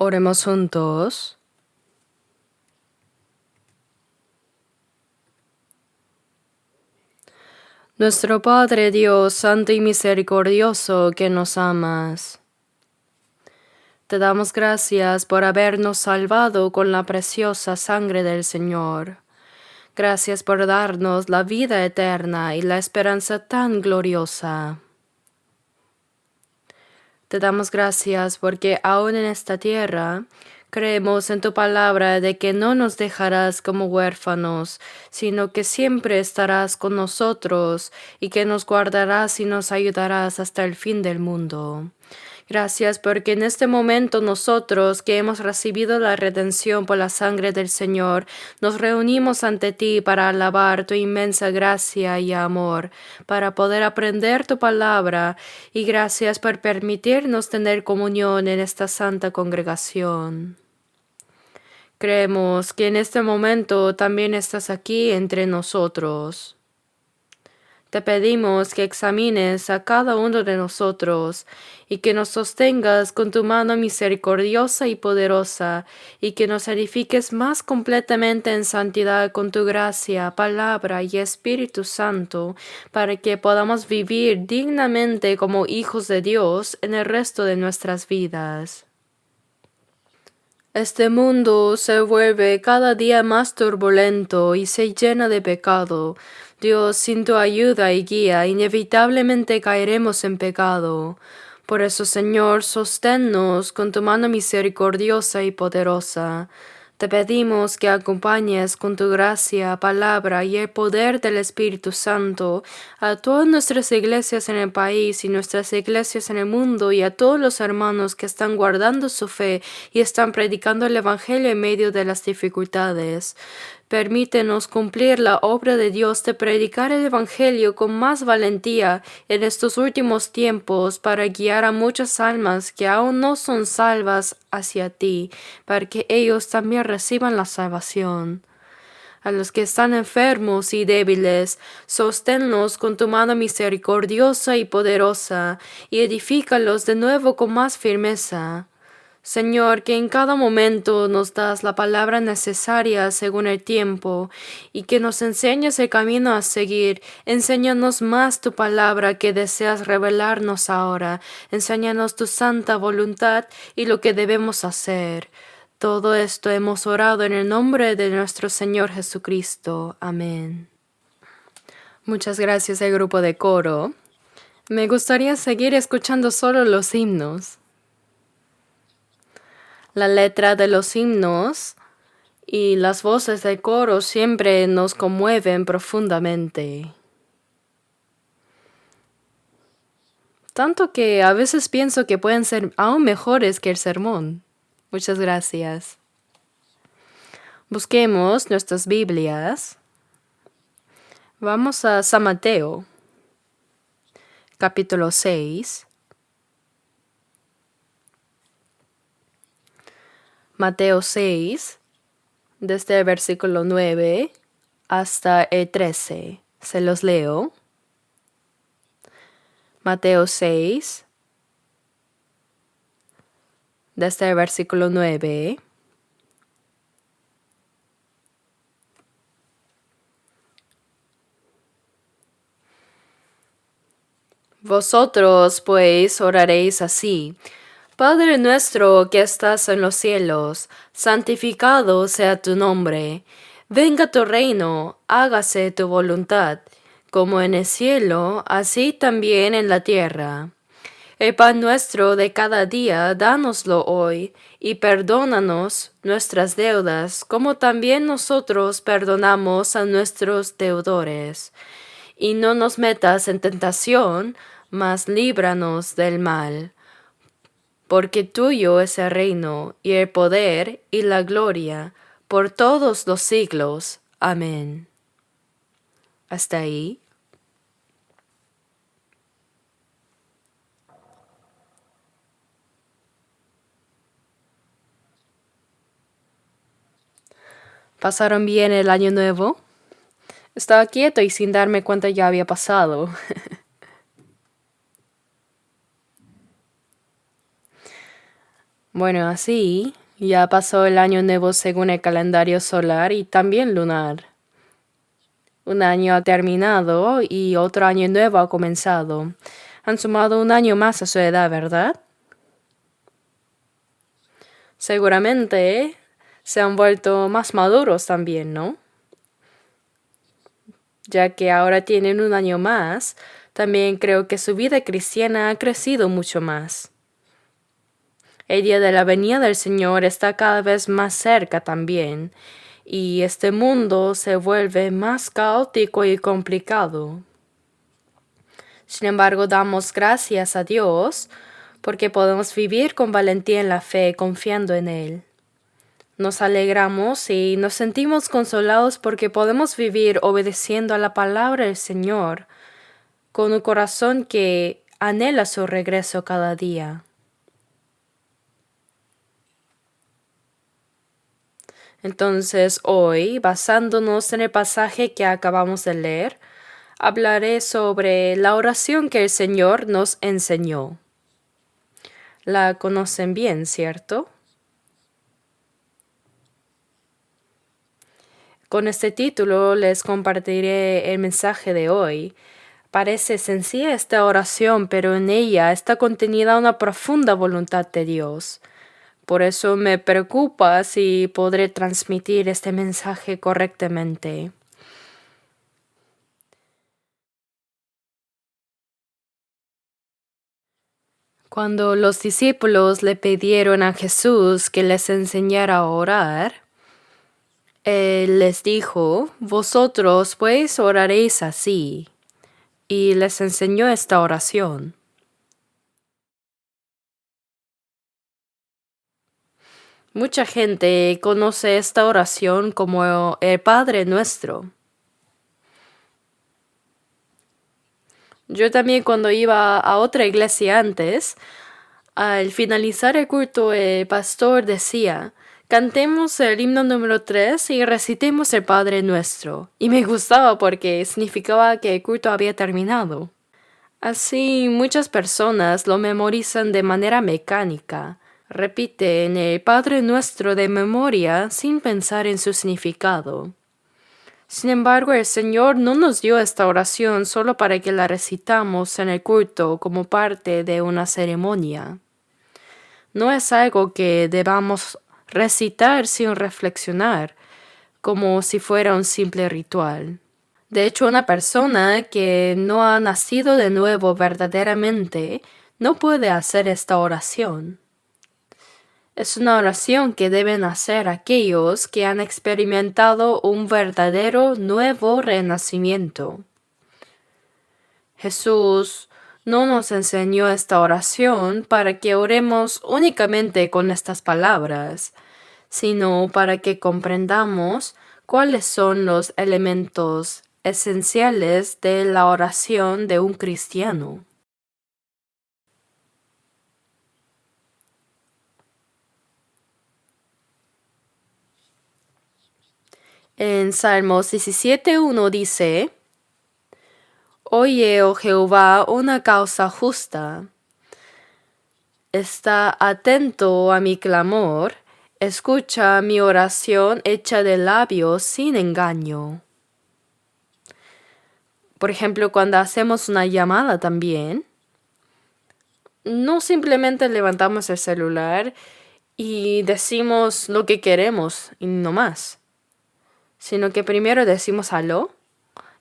Oremos juntos. Nuestro Padre Dios, Santo y Misericordioso, que nos amas. Te damos gracias por habernos salvado con la preciosa sangre del Señor. Gracias por darnos la vida eterna y la esperanza tan gloriosa. Te damos gracias porque aún en esta tierra creemos en tu palabra de que no nos dejarás como huérfanos, sino que siempre estarás con nosotros y que nos guardarás y nos ayudarás hasta el fin del mundo. Gracias porque en este momento nosotros que hemos recibido la redención por la sangre del Señor, nos reunimos ante ti para alabar tu inmensa gracia y amor, para poder aprender tu palabra, y gracias por permitirnos tener comunión en esta santa congregación. Creemos que en este momento también estás aquí entre nosotros. Te pedimos que examines a cada uno de nosotros y que nos sostengas con tu mano misericordiosa y poderosa y que nos edifiques más completamente en santidad con tu gracia, palabra y Espíritu Santo para que podamos vivir dignamente como hijos de Dios en el resto de nuestras vidas. Este mundo se vuelve cada día más turbulento y se llena de pecado. Dios, sin tu ayuda y guía, inevitablemente caeremos en pecado. Por eso, Señor, sosténnos con tu mano misericordiosa y poderosa. Te pedimos que acompañes con tu gracia, palabra y el poder del Espíritu Santo a todas nuestras iglesias en el país y nuestras iglesias en el mundo y a todos los hermanos que están guardando su fe y están predicando el Evangelio en medio de las dificultades. Permítenos cumplir la obra de Dios de predicar el Evangelio con más valentía en estos últimos tiempos para guiar a muchas almas que aún no son salvas hacia ti, para que ellos también reciban la salvación. A los que están enfermos y débiles, sosténlos con tu mano misericordiosa y poderosa, y edifícalos de nuevo con más firmeza. Señor, que en cada momento nos das la palabra necesaria según el tiempo y que nos enseñes el camino a seguir. Enséñanos más tu palabra que deseas revelarnos ahora. Enséñanos tu santa voluntad y lo que debemos hacer. Todo esto hemos orado en el nombre de nuestro Señor Jesucristo. Amén. Muchas gracias al grupo de coro. Me gustaría seguir escuchando solo los himnos. La letra de los himnos y las voces del coro siempre nos conmueven profundamente. Tanto que a veces pienso que pueden ser aún mejores que el sermón. Muchas gracias. Busquemos nuestras Biblias. Vamos a San Mateo, capítulo 6. Mateo 6, desde el versículo 9 hasta el 13. Se los leo. Mateo 6, desde el versículo 9. Vosotros, pues, oraréis así: Padre nuestro que estás en los cielos, santificado sea tu nombre. Venga tu reino, hágase tu voluntad, como en el cielo, así también en la tierra. El pan nuestro de cada día, dánoslo hoy, y perdónanos nuestras deudas, como también nosotros perdonamos a nuestros deudores. Y no nos metas en tentación, mas líbranos del mal. Porque tuyo es el reino, y el poder, y la gloria, por todos los siglos. Amén. ¿Hasta ahí? ¿Pasaron bien el año nuevo? Estaba quieto y sin darme cuenta ya había pasado. Bueno, así ya pasó el año nuevo según el calendario solar y también lunar. Un año ha terminado y otro año nuevo ha comenzado. Han sumado un año más a su edad, ¿verdad? Seguramente se han vuelto más maduros también, ¿no? Ya que ahora tienen un año más, también creo que su vida cristiana ha crecido mucho más. El día de la venida del Señor está cada vez más cerca también, y este mundo se vuelve más caótico y complicado. Sin embargo, damos gracias a Dios porque podemos vivir con valentía en la fe, confiando en Él. Nos alegramos y nos sentimos consolados porque podemos vivir obedeciendo a la palabra del Señor, con un corazón que anhela su regreso cada día. Entonces hoy, basándonos en el pasaje que acabamos de leer, hablaré sobre la oración que el Señor nos enseñó. La conocen bien, ¿cierto? Con este título les compartiré el mensaje de hoy. Parece sencilla esta oración, pero en ella está contenida una profunda voluntad de Dios. Por eso me preocupa si podré transmitir este mensaje correctamente. Cuando los discípulos le pidieron a Jesús que les enseñara a orar, Él les dijo, vosotros pues oraréis así, y les enseñó esta oración. Mucha gente conoce esta oración como el Padre Nuestro. Yo también cuando iba a otra iglesia antes, al finalizar el culto el pastor decía, cantemos el himno número 3 y recitemos el Padre Nuestro. Y me gustaba porque significaba que el culto había terminado. Así muchas personas lo memorizan de manera mecánica. Repiten el Padre Nuestro de memoria sin pensar en su significado. Sin embargo, el Señor no nos dio esta oración solo para que la recitamos en el culto como parte de una ceremonia. No es algo que debamos recitar sin reflexionar, como si fuera un simple ritual. De hecho, una persona que no ha nacido de nuevo verdaderamente no puede hacer esta oración. Es una oración que deben hacer aquellos que han experimentado un verdadero nuevo renacimiento. Jesús no nos enseñó esta oración para que oremos únicamente con estas palabras, sino para que comprendamos cuáles son los elementos esenciales de la oración de un cristiano. En Salmos 17:1 dice, Oye, oh Jehová, una causa justa. Está atento a mi clamor, escucha mi oración hecha de labios sin engaño. Por ejemplo, cuando hacemos una llamada también, no simplemente levantamos el celular y decimos lo que queremos y no más, sino que primero decimos aló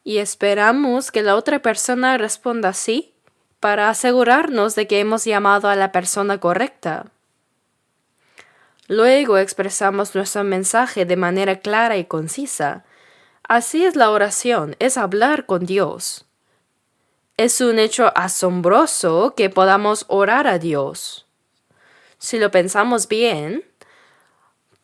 y esperamos que la otra persona responda sí para asegurarnos de que hemos llamado a la persona correcta. Luego expresamos nuestro mensaje de manera clara y concisa. Así es la oración, es hablar con Dios. Es un hecho asombroso que podamos orar a Dios. Si lo pensamos bien,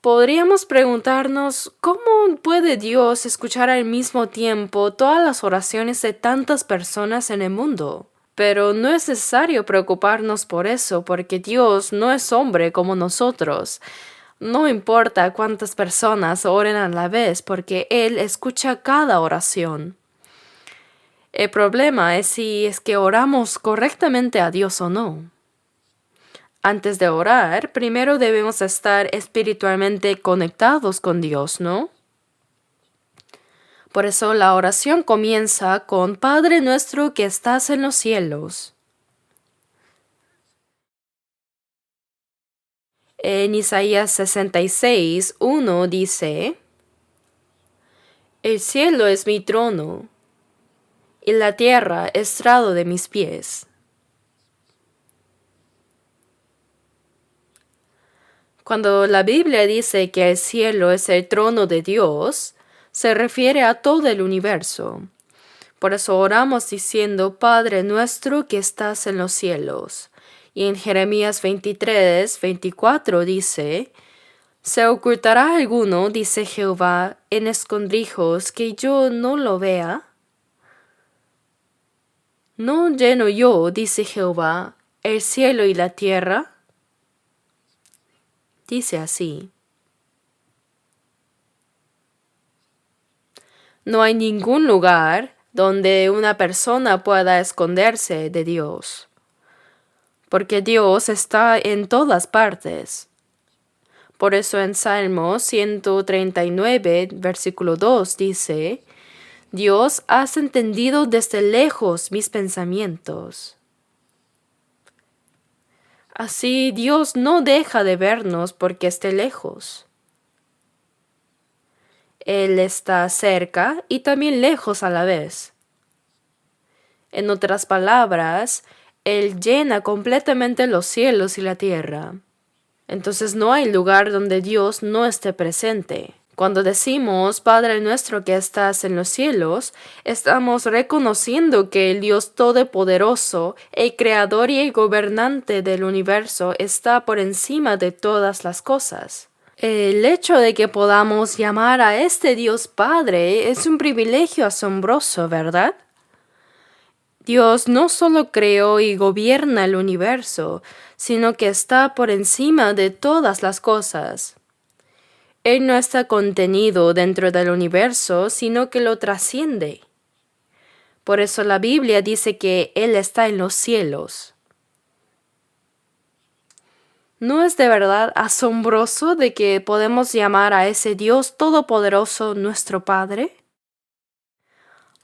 podríamos preguntarnos cómo puede Dios escuchar al mismo tiempo todas las oraciones de tantas personas en el mundo. Pero no es necesario preocuparnos por eso, porque Dios no es hombre como nosotros. No importa cuántas personas oren a la vez, porque Él escucha cada oración. El problema es si es que oramos correctamente a Dios o no. Antes de orar, primero debemos estar espiritualmente conectados con Dios, ¿no? Por eso la oración comienza con Padre nuestro que estás en los cielos. En Isaías 66:1 dice, El cielo es mi trono, y la tierra estrado de mis pies. Cuando la Biblia dice que el cielo es el trono de Dios, se refiere a todo el universo. Por eso oramos diciendo, Padre nuestro que estás en los cielos. Y en Jeremías 23:24 dice, ¿Se ocultará alguno, dice Jehová, en escondrijos que yo no lo vea? ¿No lleno yo, dice Jehová, el cielo y la tierra? Dice así. No hay ningún lugar donde una persona pueda esconderse de Dios, porque Dios está en todas partes. Por eso en Salmo 139, versículo 2 dice, Dios, has entendido desde lejos mis pensamientos. Así Dios no deja de vernos porque esté lejos. Él está cerca y también lejos a la vez. En otras palabras, Él llena completamente los cielos y la tierra. Entonces no hay lugar donde Dios no esté presente. Cuando decimos, Padre nuestro que estás en los cielos, estamos reconociendo que el Dios Todopoderoso, el Creador y el Gobernante del universo, está por encima de todas las cosas. El hecho de que podamos llamar a este Dios Padre es un privilegio asombroso, ¿verdad? Dios no solo creó y gobierna el universo, sino que está por encima de todas las cosas. Él no está contenido dentro del universo, sino que lo trasciende. Por eso la Biblia dice que Él está en los cielos. ¿No es de verdad asombroso de que podemos llamar a ese Dios todopoderoso nuestro Padre?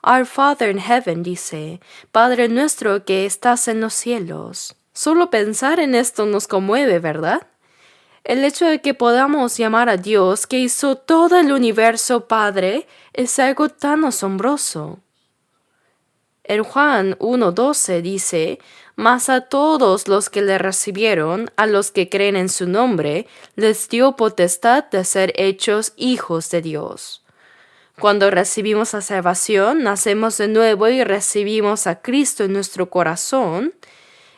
Our Father in Heaven dice, Padre nuestro que estás en los cielos. Solo pensar en esto nos conmueve, ¿verdad? El hecho de que podamos llamar a Dios que hizo todo el universo Padre es algo tan asombroso. En Juan 1:12 dice, Mas a todos los que le recibieron, a los que creen en su nombre, les dio potestad de ser hechos hijos de Dios. Cuando recibimos la salvación, nacemos de nuevo y recibimos a Cristo en nuestro corazón.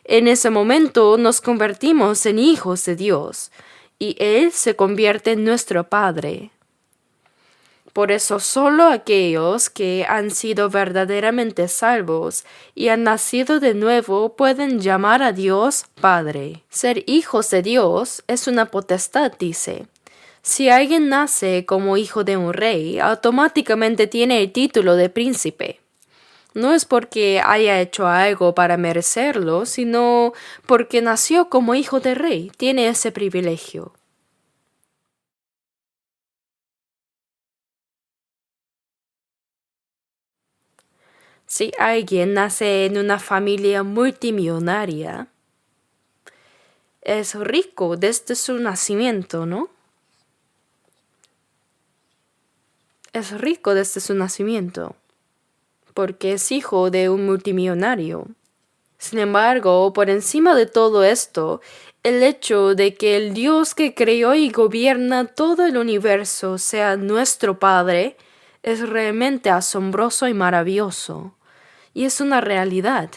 En ese momento nos convertimos en hijos de Dios y Él se convierte en nuestro Padre. Por eso solo aquellos que han sido verdaderamente salvos y han nacido de nuevo pueden llamar a Dios Padre. Ser hijos de Dios es una potestad, dice. Si alguien nace como hijo de un rey, automáticamente tiene el título de príncipe. No es porque haya hecho algo para merecerlo, sino porque nació como hijo de rey, tiene ese privilegio. Si alguien nace en una familia multimillonaria, es rico desde su nacimiento, ¿no? Es rico desde su nacimiento, porque es hijo de un multimillonario. Sin embargo, por encima de todo esto, el hecho de que el Dios que creó y gobierna todo el universo sea nuestro Padre es realmente asombroso y maravilloso, y es una realidad.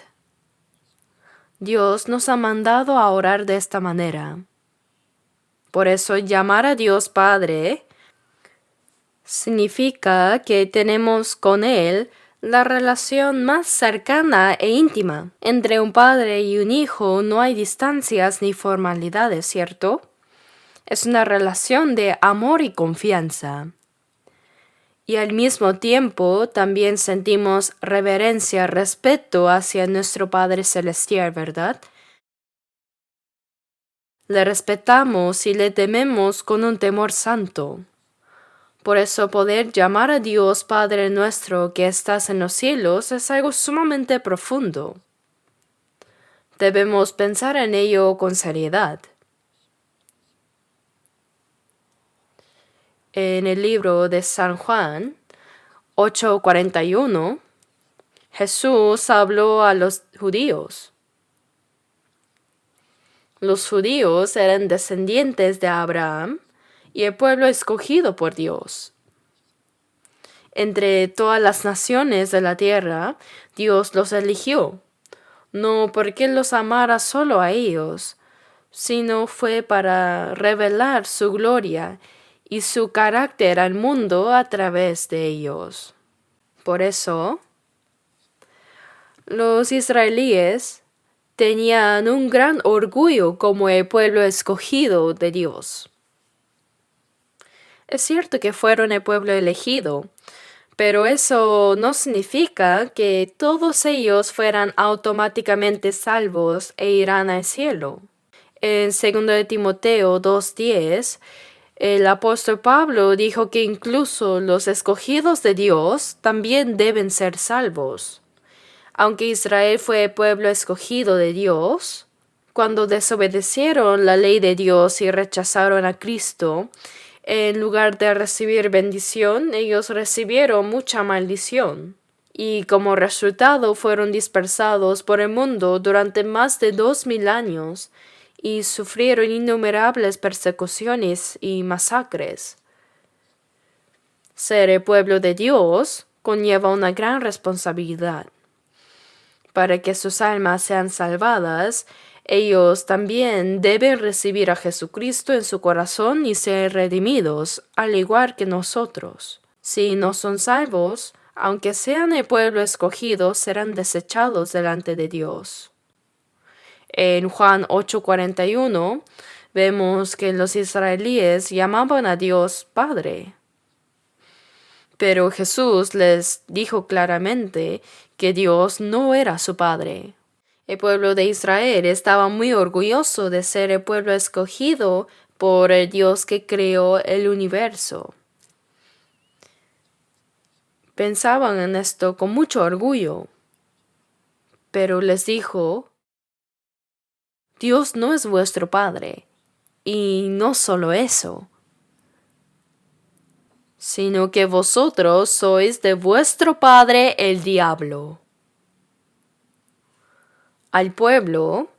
Dios nos ha mandado a orar de esta manera. Por eso llamar a Dios Padre significa que tenemos con Él la relación más cercana e íntima. Entre un padre y un hijo no hay distancias ni formalidades, ¿cierto? Es una relación de amor y confianza. Y al mismo tiempo también sentimos reverencia, respeto hacia nuestro Padre Celestial, ¿verdad? Le respetamos y le tememos con un temor santo. Por eso poder llamar a Dios Padre nuestro que estás en los cielos es algo sumamente profundo. Debemos pensar en ello con seriedad. En el libro de San Juan 8:41, Jesús habló a los judíos. Los judíos eran descendientes de Abraham y el pueblo escogido por Dios. Entre todas las naciones de la tierra, Dios los eligió, no porque los amara solo a ellos, sino fue para revelar su gloria y su carácter al mundo a través de ellos. Por eso, los israelíes tenían un gran orgullo como el pueblo escogido de Dios. Es cierto que fueron el pueblo elegido, pero eso no significa que todos ellos fueran automáticamente salvos e irán al cielo. En 2 de Timoteo 2:10, el apóstol Pablo dijo que incluso los escogidos de Dios también deben ser salvos. Aunque Israel fue el pueblo escogido de Dios, cuando desobedecieron la ley de Dios y rechazaron a Cristo, en lugar de recibir bendición, ellos recibieron mucha maldición. Y como resultado fueron dispersados por el mundo durante más de 2000 años y sufrieron innumerables persecuciones y masacres. Ser el pueblo de Dios conlleva una gran responsabilidad. Para que sus almas sean salvadas, ellos también deben recibir a Jesucristo en su corazón y ser redimidos, al igual que nosotros. Si no son salvos, aunque sean el pueblo escogido, serán desechados delante de Dios. En Juan 8:41 vemos que los israelíes llamaban a Dios Padre. Pero Jesús les dijo claramente que Dios no era su Padre. El pueblo de Israel estaba muy orgulloso de ser el pueblo escogido por el Dios que creó el universo. Pensaban en esto con mucho orgullo. Pero les dijo, Dios no es vuestro Padre. Y no solo eso, sino que vosotros sois de vuestro padre el diablo. Al pueblo,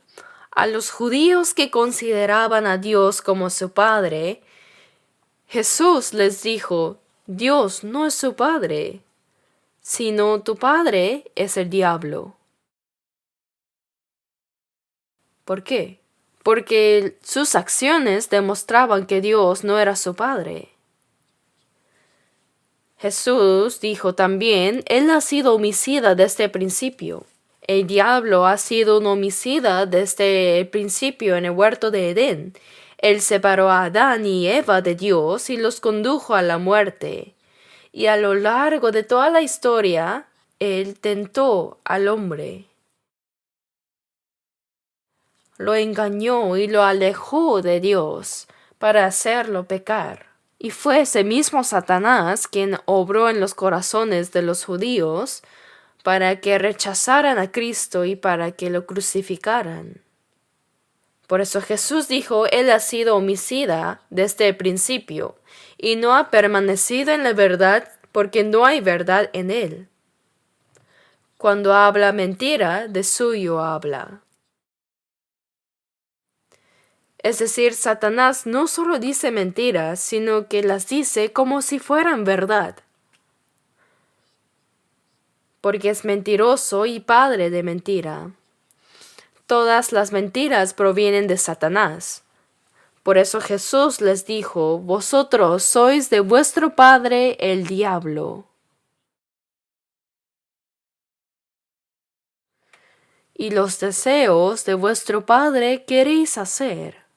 a los judíos que consideraban a Dios como su padre, Jesús les dijo, Dios no es su padre, sino tu padre es el diablo. ¿Por qué? Porque sus acciones demostraban que Dios no era su padre. Jesús dijo también, Él ha sido homicida desde el principio. El diablo ha sido un homicida desde el principio en el huerto de Edén. Él separó a Adán y Eva de Dios y los condujo a la muerte. Y a lo largo de toda la historia, Él tentó al hombre. Lo engañó y lo alejó de Dios para hacerlo pecar. Y fue ese mismo Satanás quien obró en los corazones de los judíos para que rechazaran a Cristo y para que lo crucificaran. Por eso Jesús dijo, Él ha sido homicida desde el principio y no ha permanecido en la verdad porque no hay verdad en Él. Cuando habla mentira, de suyo habla. Es decir, Satanás no solo dice mentiras, sino que las dice como si fueran verdad. Porque es mentiroso y padre de mentira. Todas las mentiras provienen de Satanás. Por eso Jesús les dijo, vosotros sois de vuestro padre el diablo. Y los deseos de vuestro padre queréis hacer.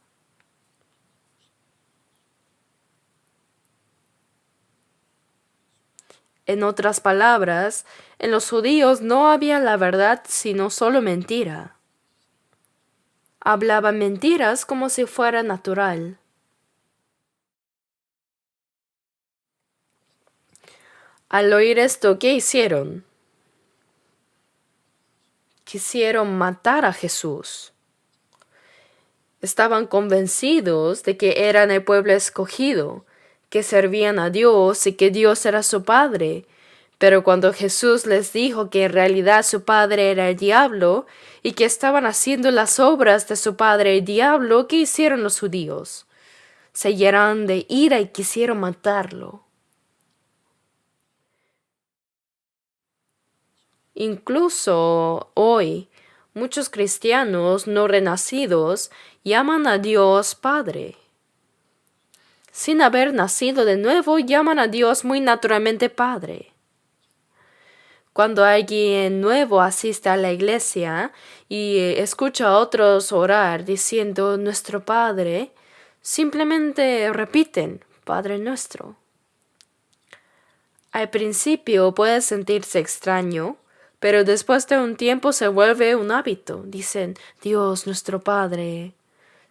En otras palabras, en los judíos no había la verdad sino solo mentira. Hablaba mentiras como si fuera natural. Al oír esto, ¿qué hicieron? Quisieron matar a Jesús. Estaban convencidos de que eran el pueblo escogido, que servían a Dios y que Dios era su Padre. Pero cuando Jesús les dijo que en realidad su padre era el diablo y que estaban haciendo las obras de su padre el diablo, ¿qué hicieron los judíos? Se llenaron de ira y quisieron matarlo. Incluso hoy, muchos cristianos no renacidos llaman a Dios Padre. Sin haber nacido de nuevo, llaman a Dios muy naturalmente Padre. Cuando alguien nuevo asiste a la iglesia y escucha a otros orar diciendo nuestro Padre, simplemente repiten Padre nuestro. Al principio puede sentirse extraño, pero después de un tiempo se vuelve un hábito. Dicen Dios nuestro Padre,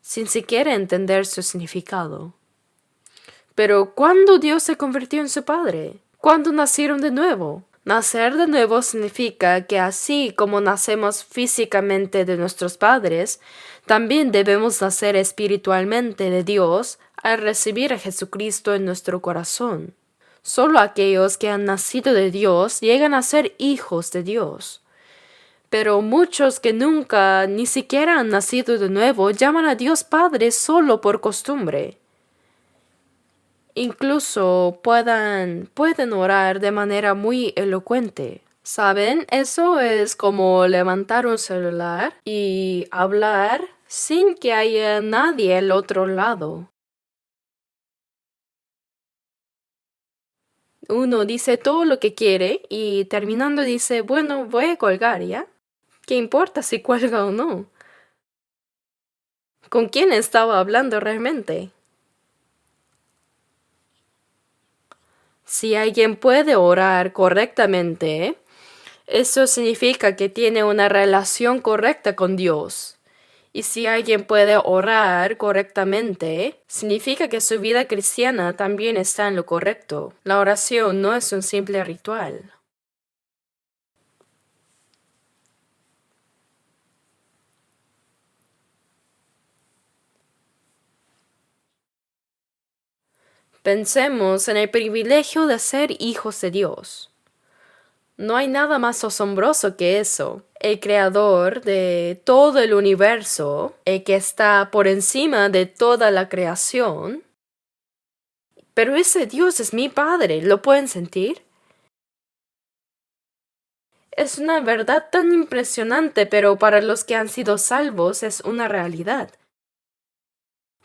sin siquiera entender su significado. Pero ¿cuándo Dios se convirtió en su Padre? ¿Cuándo nacieron de nuevo? Nacer de nuevo significa que así como nacemos físicamente de nuestros padres, también debemos nacer espiritualmente de Dios al recibir a Jesucristo en nuestro corazón. Solo aquellos que han nacido de Dios llegan a ser hijos de Dios. Pero muchos que nunca ni siquiera han nacido de nuevo llaman a Dios Padre solo por costumbre. Incluso pueden orar de manera muy elocuente. ¿Saben? Eso es como levantar un celular y hablar sin que haya nadie al otro lado. Uno dice todo lo que quiere y terminando dice, bueno, voy a colgar, ¿ya? ¿Qué importa si cuelga o no? ¿Con quién estaba hablando realmente? Si alguien puede orar correctamente, eso significa que tiene una relación correcta con Dios. Y si alguien puede orar correctamente, significa que su vida cristiana también está en lo correcto. La oración no es un simple ritual. Pensemos en el privilegio de ser hijos de Dios. No hay nada más asombroso que eso. El creador de todo el universo, el que está por encima de toda la creación. Pero ese Dios es mi Padre, ¿lo pueden sentir? Es una verdad tan impresionante, pero para los que han sido salvos es una realidad.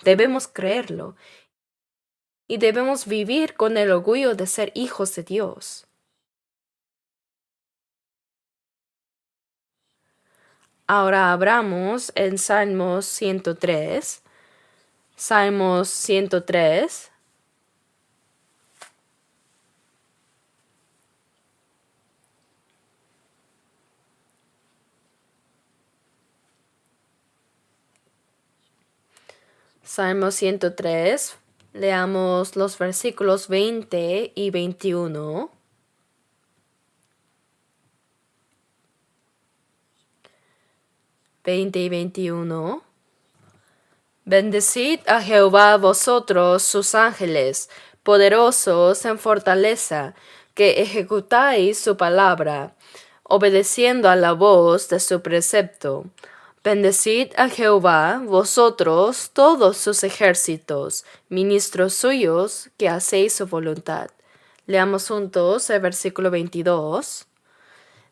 Debemos creerlo y debemos vivir con el orgullo de ser hijos de Dios. Ahora abramos en Salmos 103. Salmos 103. Salmo 103, leamos los versículos 20 y 21. Y 21. Bendecid a Jehová vosotros sus ángeles, poderosos en fortaleza, que ejecutáis su palabra, obedeciendo a la voz de su precepto. Bendecid a Jehová, vosotros, todos sus ejércitos, ministros suyos, que hacéis su voluntad. Leamos juntos el versículo 22.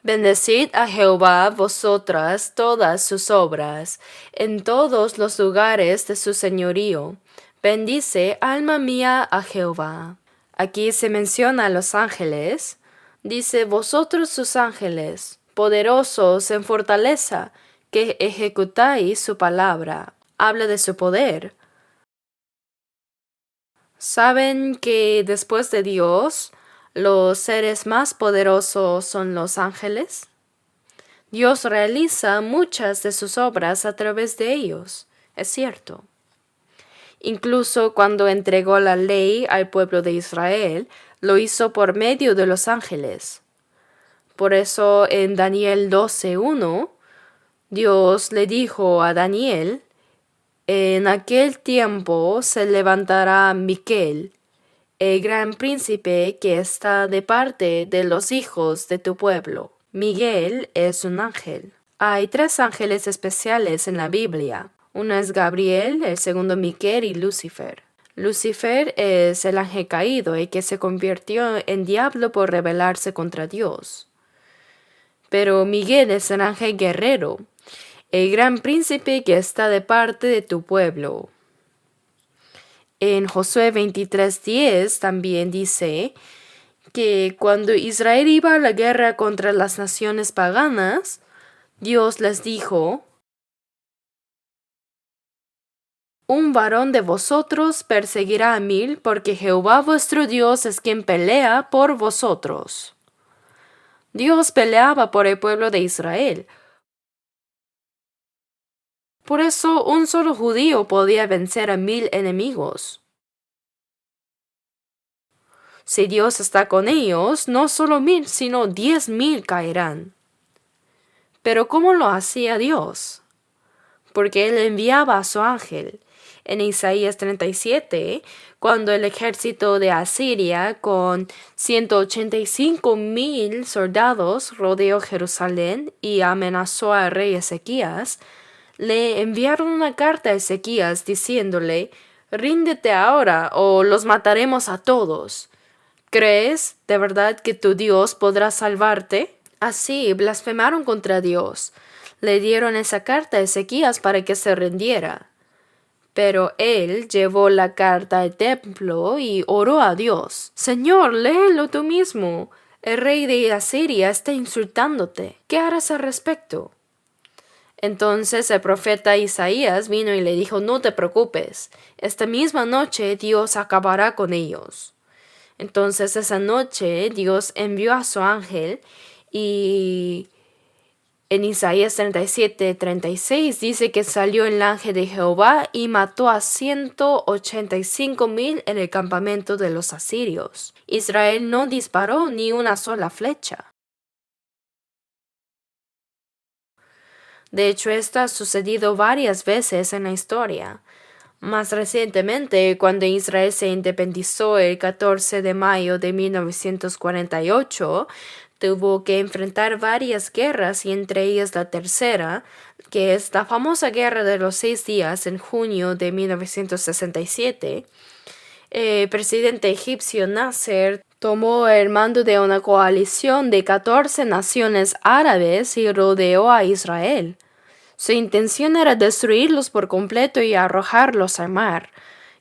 Bendecid a Jehová, vosotras, todas sus obras, en todos los lugares de su señorío. Bendice, alma mía, a Jehová. Aquí se menciona a los ángeles. Dice, vosotros sus ángeles, poderosos en fortaleza, que ejecutáis su palabra. Habla de su poder. ¿Saben que después de Dios, los seres más poderosos son los ángeles? Dios realiza muchas de sus obras a través de ellos, es cierto. Incluso cuando entregó la ley al pueblo de Israel, lo hizo por medio de los ángeles. Por eso en Daniel 12:1, Dios le dijo a Daniel: en aquel tiempo se levantará Miquel, el gran príncipe que está de parte de los hijos de tu pueblo. Miguel es un ángel. Hay 3 ángeles especiales en la Biblia. Uno es Gabriel, el segundo Miquel y Lucifer. Lucifer es el ángel caído y que se convirtió en diablo por rebelarse contra Dios. Pero Miguel es el ángel guerrero, el gran príncipe que está de parte de tu pueblo. En Josué 23:10 también dice que cuando Israel iba a la guerra contra las naciones paganas, Dios les dijo: un varón de vosotros perseguirá a 1000, porque Jehová vuestro Dios es quien pelea por vosotros. Dios peleaba por el pueblo de Israel. Por eso un solo judío podía vencer a 1000 enemigos. Si Dios está con ellos, no solo 1000, sino 10,000 caerán. Pero ¿cómo lo hacía Dios? Porque Él enviaba a su ángel. En Isaías 37, cuando el ejército de Asiria con 185,000 soldados rodeó Jerusalén y amenazó al rey Ezequías, le enviaron una carta a Ezequías diciéndole: ríndete ahora o los mataremos a todos. ¿Crees de verdad que tu Dios podrá salvarte? Así blasfemaron contra Dios. Le dieron esa carta a Ezequías para que se rindiera. Pero él llevó la carta al templo y oró a Dios: Señor, léelo tú mismo. El rey de Asiria está insultándote. ¿Qué harás al respecto? Entonces el profeta Isaías vino y le dijo: no te preocupes, esta misma noche Dios acabará con ellos. Entonces esa noche Dios envió a su ángel y en Isaías 37:36 dice que salió el ángel de Jehová y mató a 185,000 en el campamento de los asirios. Israel no disparó ni una sola flecha. De hecho, esto ha sucedido varias veces en la historia. Más recientemente, cuando Israel se independizó el 14 de mayo de 1948, tuvo que enfrentar varias guerras y entre ellas la tercera, que es la famosa Guerra de los 6 días en junio de 1967. El presidente egipcio Nasser tomó el mando de una coalición de 14 naciones árabes y rodeó a Israel. Su intención era destruirlos por completo y arrojarlos al mar.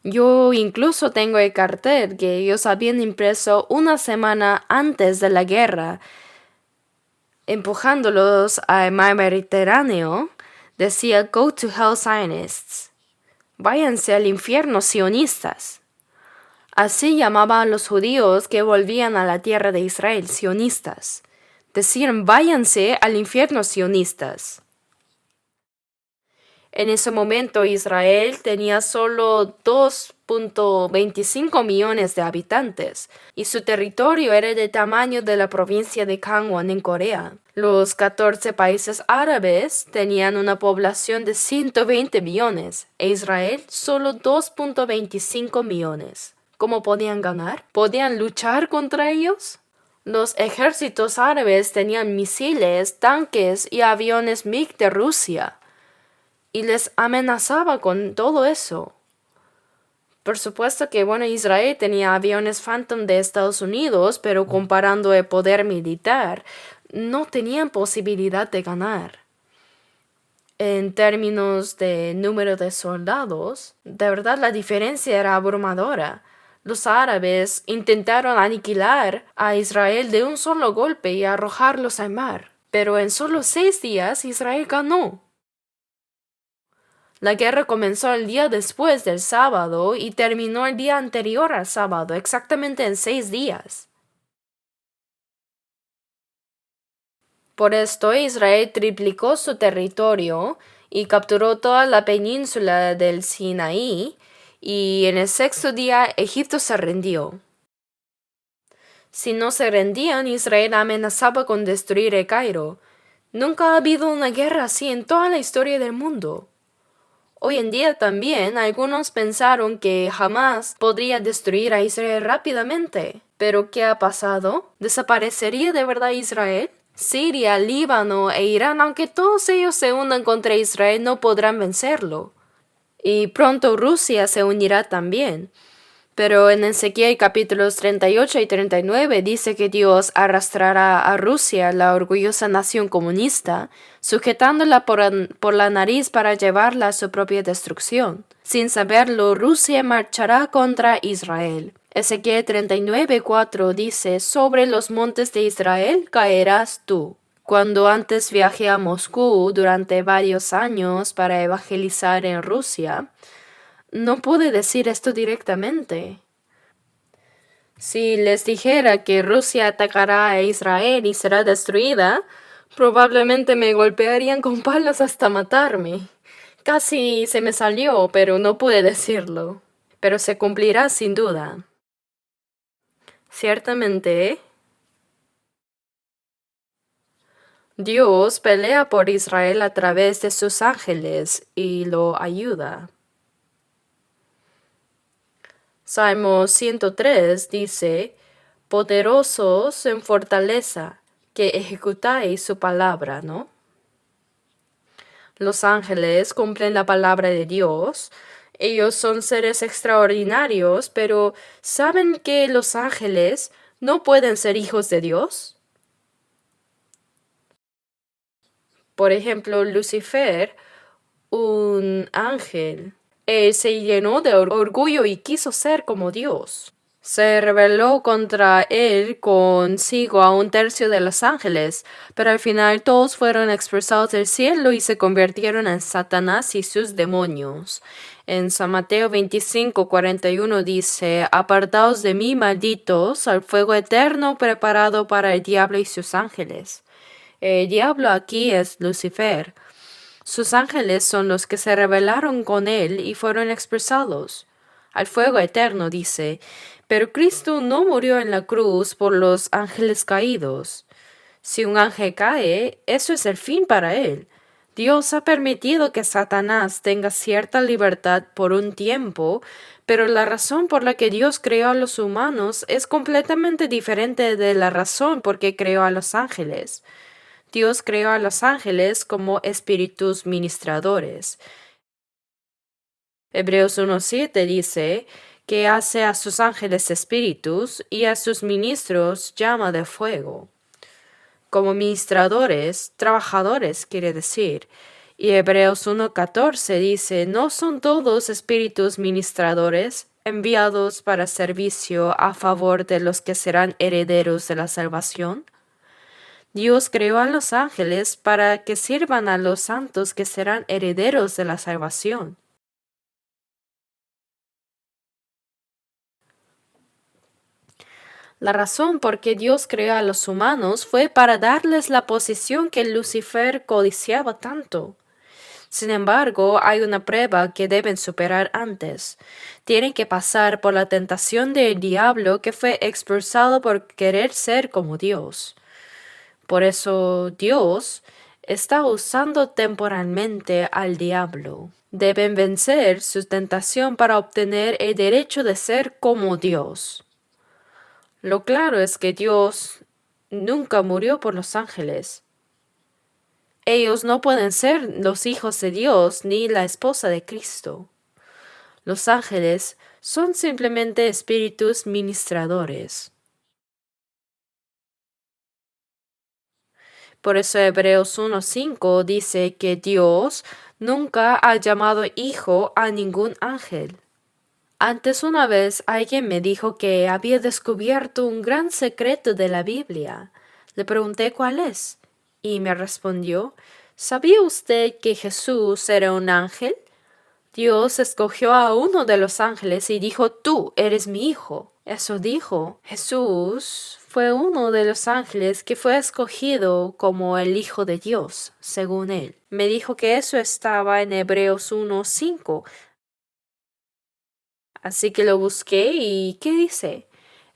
Yo incluso tengo el cartel que ellos habían impreso una semana antes de la guerra, empujándolos al mar Mediterráneo. Decía: Go to hell, Zionists. Váyanse al infierno, sionistas. Así llamaban a los judíos que volvían a la tierra de Israel, sionistas. Decían: váyanse al infierno, sionistas. En ese momento Israel tenía solo 2.25 millones de habitantes y su territorio era del tamaño de la provincia de Gangwon en Corea. Los 14 países árabes tenían una población de 120 millones e Israel solo 2.25 millones. ¿Cómo podían ganar? ¿Podían luchar contra ellos? Los ejércitos árabes tenían misiles, tanques y aviones MiG de Rusia. Y les amenazaba con todo eso. Por supuesto que, Israel tenía aviones Phantom de Estados Unidos, pero comparando el poder militar, no tenían posibilidad de ganar. En términos de número de soldados, de verdad la diferencia era abrumadora. Los árabes intentaron aniquilar a Israel de un solo golpe y arrojarlos al mar. Pero en solo 6 días Israel ganó. La guerra comenzó el día después del sábado y terminó el día anterior al sábado, exactamente en 6 días. Por esto Israel triplicó su territorio y capturó toda la península del Sinaí, y en el sexto día Egipto se rindió. Si no se rendían, Israel amenazaba con destruir el Cairo. Nunca ha habido una guerra así en toda la historia del mundo. Hoy en día también algunos pensaron que jamás podría destruir a Israel rápidamente. ¿Pero qué ha pasado? ¿Desaparecería de verdad Israel? Siria, Líbano e Irán, aunque todos ellos se unan contra Israel, no podrán vencerlo. Y pronto Rusia se unirá también. Pero en Ezequiel capítulos 38 y 39 dice que Dios arrastrará a Rusia, la orgullosa nación comunista, sujetándola por la nariz para llevarla a su propia destrucción. Sin saberlo, Rusia marchará contra Israel. Ezequiel 39:4 dice: sobre los montes de Israel caerás tú. Cuando antes viajé a Moscú durante varios años para evangelizar en Rusia, no pude decir esto directamente. Si les dijera que Rusia atacará a Israel y será destruida, probablemente me golpearían con palos hasta matarme. Casi se me salió, pero no pude decirlo. Pero se cumplirá sin duda. Ciertamente, Dios pelea por Israel a través de sus ángeles y lo ayuda. Salmo 103 dice: poderosos en fortaleza, que ejecutáis su palabra, ¿no? Los ángeles cumplen la palabra de Dios. Ellos son seres extraordinarios, pero ¿saben que los ángeles no pueden ser hijos de Dios? Por ejemplo, Lucifer, un ángel, él se llenó de orgullo y quiso ser como Dios. Se rebeló contra él consigo a un tercio de los ángeles, pero al final todos fueron expulsados del cielo y se convirtieron en Satanás y sus demonios. En San Mateo 25:41 dice: apartaos de mí, malditos, al fuego eterno preparado para el diablo y sus ángeles. El diablo aquí es Lucifer. Sus ángeles son los que se rebelaron con él y fueron expulsados al fuego eterno, dice. Pero Cristo no murió en la cruz por los ángeles caídos. Si un ángel cae, eso es el fin para él. Dios ha permitido que Satanás tenga cierta libertad por un tiempo, pero la razón por la que Dios creó a los humanos es completamente diferente de la razón por que creó a los ángeles. Dios creó a los ángeles como espíritus ministradores. Hebreos 1:7 dice que hace a sus ángeles espíritus y a sus ministros llama de fuego. Como ministradores, trabajadores quiere decir. Y Hebreos 1:14 dice: ¿no son todos espíritus ministradores enviados para servicio a favor de los que serán herederos de la salvación? Dios creó a los ángeles para que sirvan a los santos que serán herederos de la salvación. La razón por que Dios creó a los humanos fue para darles la posición que Lucifer codiciaba tanto. Sin embargo, hay una prueba que deben superar antes. Tienen que pasar por la tentación del diablo, que fue expulsado por querer ser como Dios. Por eso Dios está usando temporalmente al diablo. Deben vencer su tentación para obtener el derecho de ser como Dios. Lo claro es que Dios nunca murió por los ángeles. Ellos no pueden ser los hijos de Dios ni la esposa de Cristo. Los ángeles son simplemente espíritus ministradores. Por eso Hebreos 1:5 dice que Dios nunca ha llamado hijo a ningún ángel. Antes una vez alguien me dijo que había descubierto un gran secreto de la Biblia. Le pregunté cuál es y me respondió: ¿sabía usted que Jesús era un ángel? Dios escogió a uno de los ángeles y dijo: tú eres mi hijo. Eso dijo. Jesús fue uno de los ángeles que fue escogido como el Hijo de Dios, según él. Me dijo que eso estaba en Hebreos 1:5. Así que lo busqué y ¿qué dice?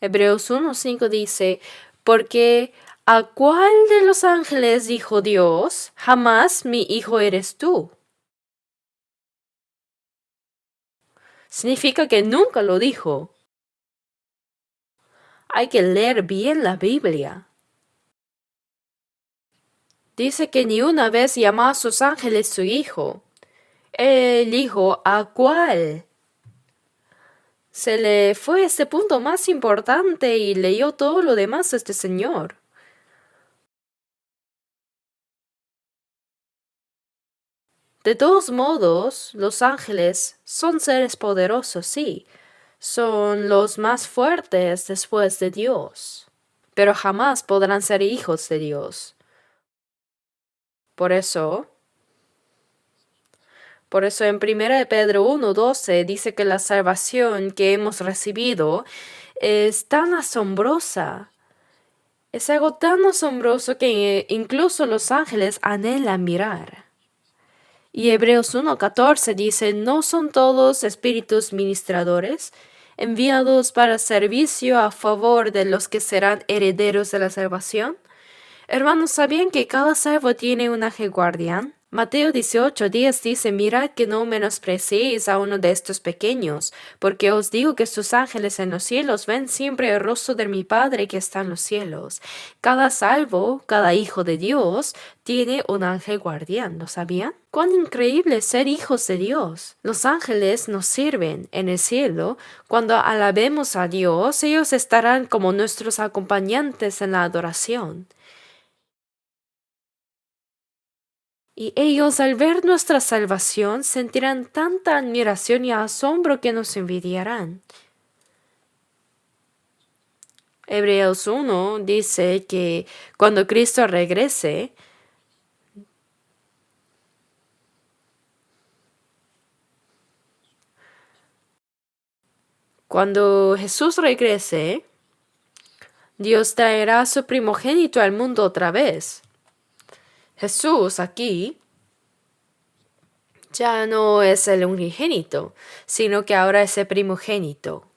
Hebreos 1:5 dice, porque ¿a cuál de los ángeles dijo Dios? Jamás mi hijo eres tú. Significa que nunca lo dijo. Hay que leer bien la Biblia. Dice que ni una vez llamó a sus ángeles su hijo. Él dijo, ¿a cuál? Se le fue este punto más importante y leyó todo lo demás a este señor. De todos modos, los ángeles son seres poderosos, sí. Son los más fuertes después de Dios. Pero jamás podrán ser hijos de Dios. Por eso en 1 de Pedro 1:12 dice que la salvación que hemos recibido es tan asombrosa. Es algo tan asombroso que incluso los ángeles anhelan mirar. Y Hebreos 1:14 dice, ¿no son todos espíritus ministradores, enviados para servicio a favor de los que serán herederos de la salvación? Hermanos, ¿sabían que cada salvo tiene un ángel guardián? Mateo 18:10 dice, mirad que no menospreciéis a uno de estos pequeños, porque os digo que sus ángeles en los cielos ven siempre el rostro de mi Padre que está en los cielos. Cada salvo, cada hijo de Dios, tiene un ángel guardián, ¿lo sabían? ¡Cuán increíble ser hijos de Dios! Los ángeles nos sirven en el cielo. Cuando alabemos a Dios, ellos estarán como nuestros acompañantes en la adoración. Y ellos al ver nuestra salvación sentirán tanta admiración y asombro que nos envidiarán. Hebreos 1 dice que cuando Cristo regrese, cuando Jesús regrese, Dios traerá a su primogénito al mundo otra vez. Jesús aquí ya no es el unigénito, sino que ahora es el primogénito.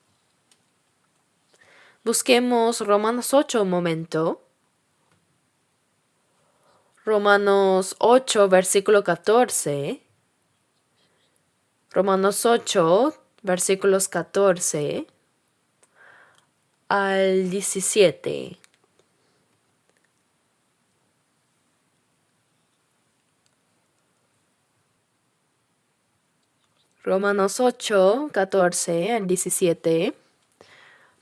Busquemos Romanos 8 un momento. Romanos 8, versículo 14. Romanos 8, versículos 14 al 17. Romanos 8, 14 al 17.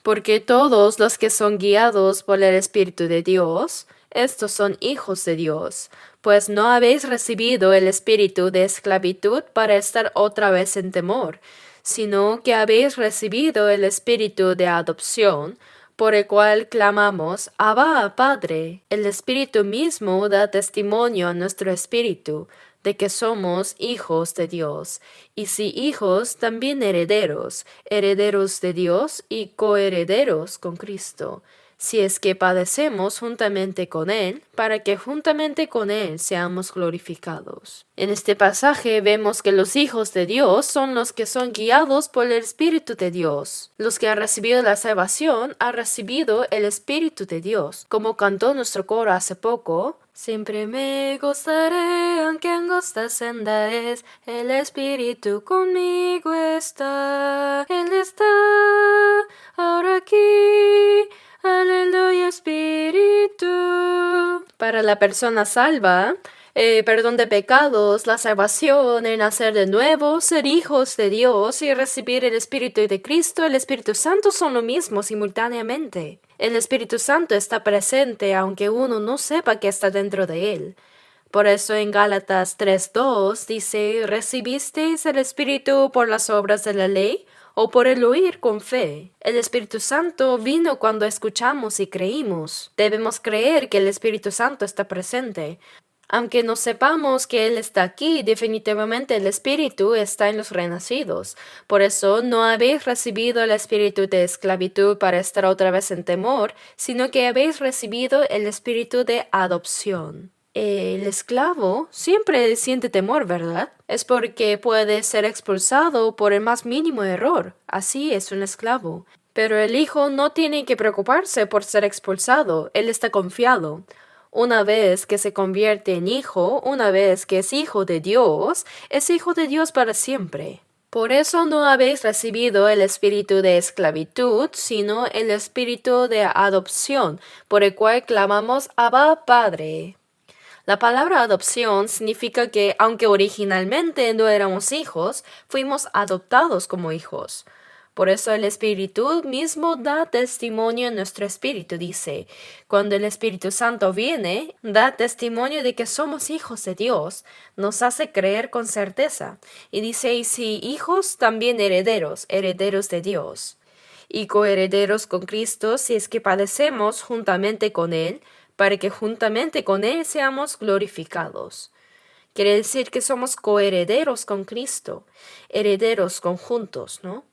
Porque todos los que son guiados por el Espíritu de Dios, estos son hijos de Dios, pues no habéis recibido el espíritu de esclavitud para estar otra vez en temor, sino que habéis recibido el espíritu de adopción, por el cual clamamos, Abba, Padre. El Espíritu mismo da testimonio a nuestro espíritu de que somos hijos de Dios, y si hijos, también herederos, herederos de Dios y coherederos con Cristo, si es que padecemos juntamente con Él, para que juntamente con Él seamos glorificados. En este pasaje vemos que los hijos de Dios son los que son guiados por el Espíritu de Dios. Los que han recibido la salvación han recibido el Espíritu de Dios. Como cantó nuestro coro hace poco, siempre me gozaré, aunque angostas andares, el Espíritu conmigo está. Él está ahora aquí. Aleluya, Espíritu. Para la persona salva, perdón de pecados, la salvación, el nacer de nuevo, ser hijos de Dios y recibir el Espíritu de Cristo, el Espíritu Santo son lo mismo simultáneamente. El Espíritu Santo está presente aunque uno no sepa que está dentro de él. Por eso en Gálatas 3:2 dice, ¿recibisteis el Espíritu por las obras de la ley o por el oír con fe? El Espíritu Santo vino cuando escuchamos y creímos. Debemos creer que el Espíritu Santo está presente. Aunque no sepamos que Él está aquí, definitivamente el Espíritu está en los renacidos. Por eso no habéis recibido el espíritu de esclavitud para estar otra vez en temor, sino que habéis recibido el espíritu de adopción. El esclavo siempre siente temor, ¿verdad? Es porque puede ser expulsado por el más mínimo error. Así es un esclavo. Pero el hijo no tiene que preocuparse por ser expulsado. Él está confiado. Una vez que se convierte en hijo, una vez que es hijo de Dios, es hijo de Dios para siempre. Por eso no habéis recibido el espíritu de esclavitud, sino el espíritu de adopción, por el cual clamamos Abba, Padre. La palabra adopción significa que, aunque originalmente no éramos hijos, fuimos adoptados como hijos. Por eso el Espíritu mismo da testimonio en nuestro espíritu, dice. Cuando el Espíritu Santo viene, da testimonio de que somos hijos de Dios, nos hace creer con certeza. Y dice, y si hijos, también herederos, herederos de Dios. Y coherederos con Cristo si es que padecemos juntamente con Él, para que juntamente con Él seamos glorificados. Quiere decir que somos coherederos con Cristo, herederos conjuntos, ¿no?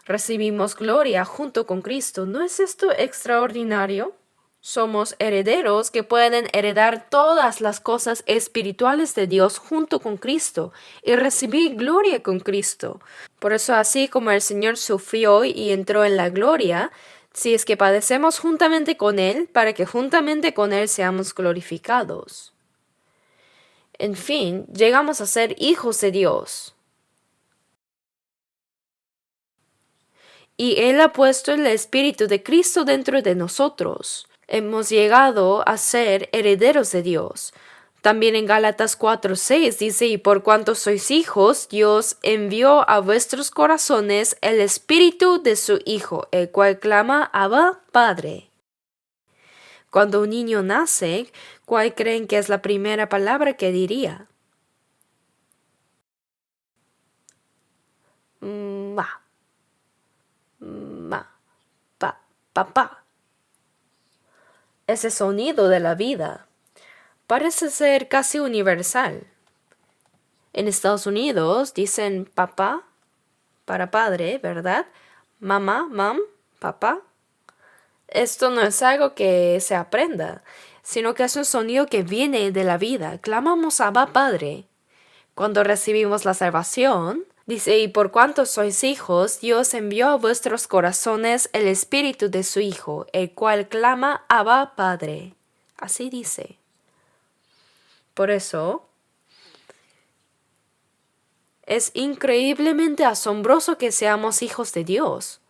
Recibimos gloria junto con Cristo. ¿No es esto extraordinario? Somos herederos que pueden heredar todas las cosas espirituales de Dios junto con Cristo y recibir gloria con Cristo. Por eso, así como el Señor sufrió y entró en la gloria, si es que padecemos juntamente con Él, para que juntamente con Él seamos glorificados. En fin, llegamos a ser hijos de Dios. Y Él ha puesto el Espíritu de Cristo dentro de nosotros. Hemos llegado a ser herederos de Dios. También en Gálatas 4:6 dice, y por cuanto sois hijos, Dios envió a vuestros corazones el Espíritu de su Hijo, el cual clama, Abba, Padre. Cuando un niño nace, ¿cuál creen que es la primera palabra que diría? Ma, ma, papá. Ese sonido de la vida parece ser casi universal. En Estados Unidos dicen papá para padre, ¿verdad? Mamá, mam, papá. Esto no es algo que se aprenda, sino que es un sonido que viene de la vida. Clamamos Abba, Padre. Cuando recibimos la salvación, dice, y por cuanto sois hijos, Dios envió a vuestros corazones el Espíritu de su Hijo, el cual clama Abba, Padre. Así dice. Por eso, es increíblemente asombroso que seamos hijos de Dios.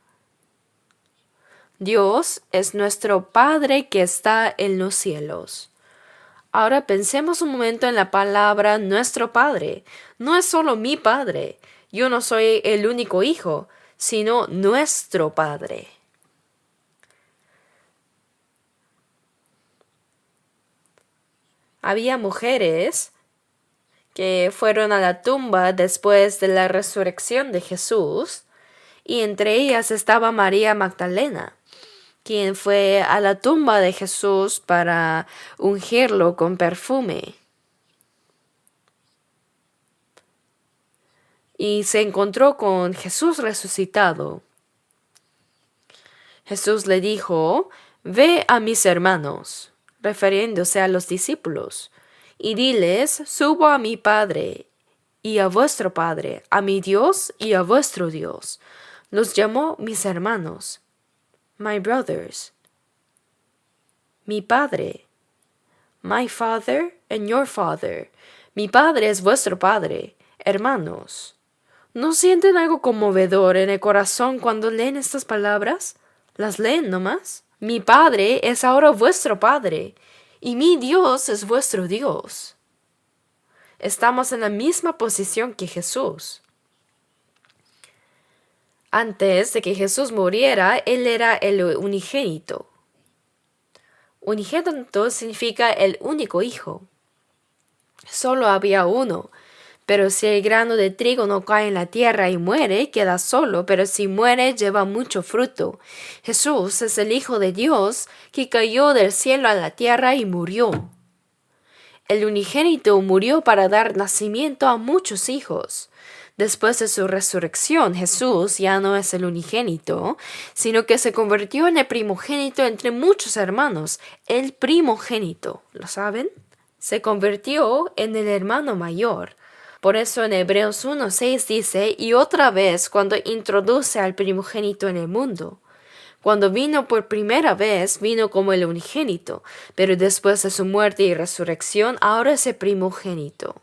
Dios es nuestro Padre que está en los cielos. Ahora pensemos un momento en la palabra nuestro Padre. No es solo mi Padre. Yo no soy el único hijo, sino nuestro Padre. Había mujeres que fueron a la tumba después de la resurrección de Jesús, y entre ellas estaba María Magdalena, quien fue a la tumba de Jesús para ungirlo con perfume. Y se encontró con Jesús resucitado. Jesús le dijo, ve a mis hermanos, refiriéndose a los discípulos, y diles, subo a mi Padre y a vuestro Padre, a mi Dios y a vuestro Dios. Los llamó mis hermanos, my brothers, mi Padre, my Father and your Father. Mi Padre es vuestro Padre, hermanos. ¿No sienten algo conmovedor en el corazón cuando leen estas palabras? ¿Las leen nomás? Mi Padre es ahora vuestro Padre, y mi Dios es vuestro Dios. Estamos en la misma posición que Jesús. Antes de que Jesús muriera, Él era el unigénito. Unigénito significa el único hijo. Solo había uno. Pero si el grano de trigo no cae en la tierra y muere, queda solo, pero si muere, lleva mucho fruto. Jesús es el Hijo de Dios que cayó del cielo a la tierra y murió. El unigénito murió para dar nacimiento a muchos hijos. Después de su resurrección, Jesús ya no es el unigénito, sino que se convirtió en el primogénito entre muchos hermanos, el primogénito. ¿Lo saben? Se convirtió en el hermano mayor. Por eso en Hebreos 1:6 dice, y otra vez cuando introduce al primogénito en el mundo. Cuando vino por primera vez, vino como el unigénito, pero después de su muerte y resurrección, ahora es el primogénito.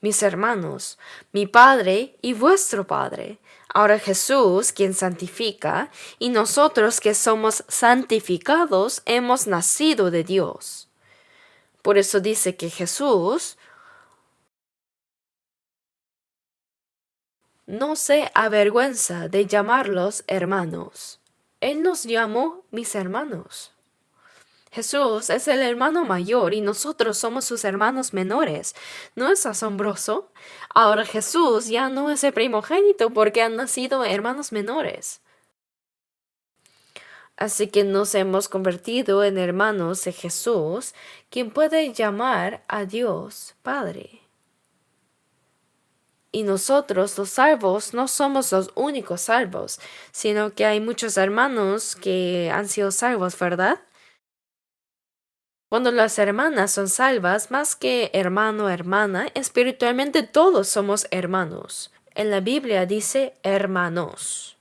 Mis hermanos, mi Padre y vuestro Padre. Ahora Jesús, quien santifica, y nosotros que somos santificados, hemos nacido de Dios. Por eso dice que Jesús no se avergüenza de llamarlos hermanos. Él nos llamó mis hermanos. Jesús es el hermano mayor y nosotros somos sus hermanos menores. ¿No es asombroso? Ahora Jesús ya no es el primogénito porque han nacido hermanos menores. Así que nos hemos convertido en hermanos de Jesús, quien puede llamar a Dios Padre. Y nosotros, los salvos, no somos los únicos salvos, sino que hay muchos hermanos que han sido salvos, ¿verdad? Cuando las hermanas son salvas, más que hermano o hermana, espiritualmente todos somos hermanos. En la Biblia dice hermanos.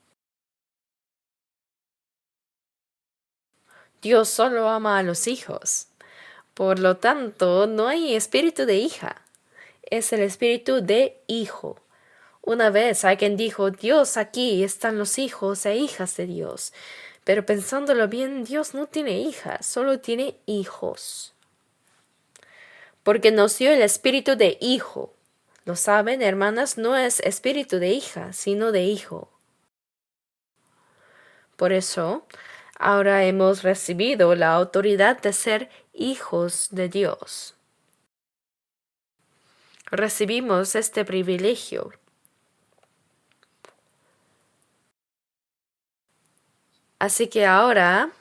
Dios solo ama a los hijos. Por lo tanto, no hay espíritu de hija. Es el espíritu de hijo. Una vez alguien dijo, Dios, aquí están los hijos e hijas de Dios. Pero pensándolo bien, Dios no tiene hijas, solo tiene hijos. Porque nos dio el espíritu de hijo. ¿Lo saben, hermanas? No es espíritu de hija, sino de hijo. Por eso, ahora hemos recibido la autoridad de ser hijos de Dios. Recibimos este privilegio. Así que ahora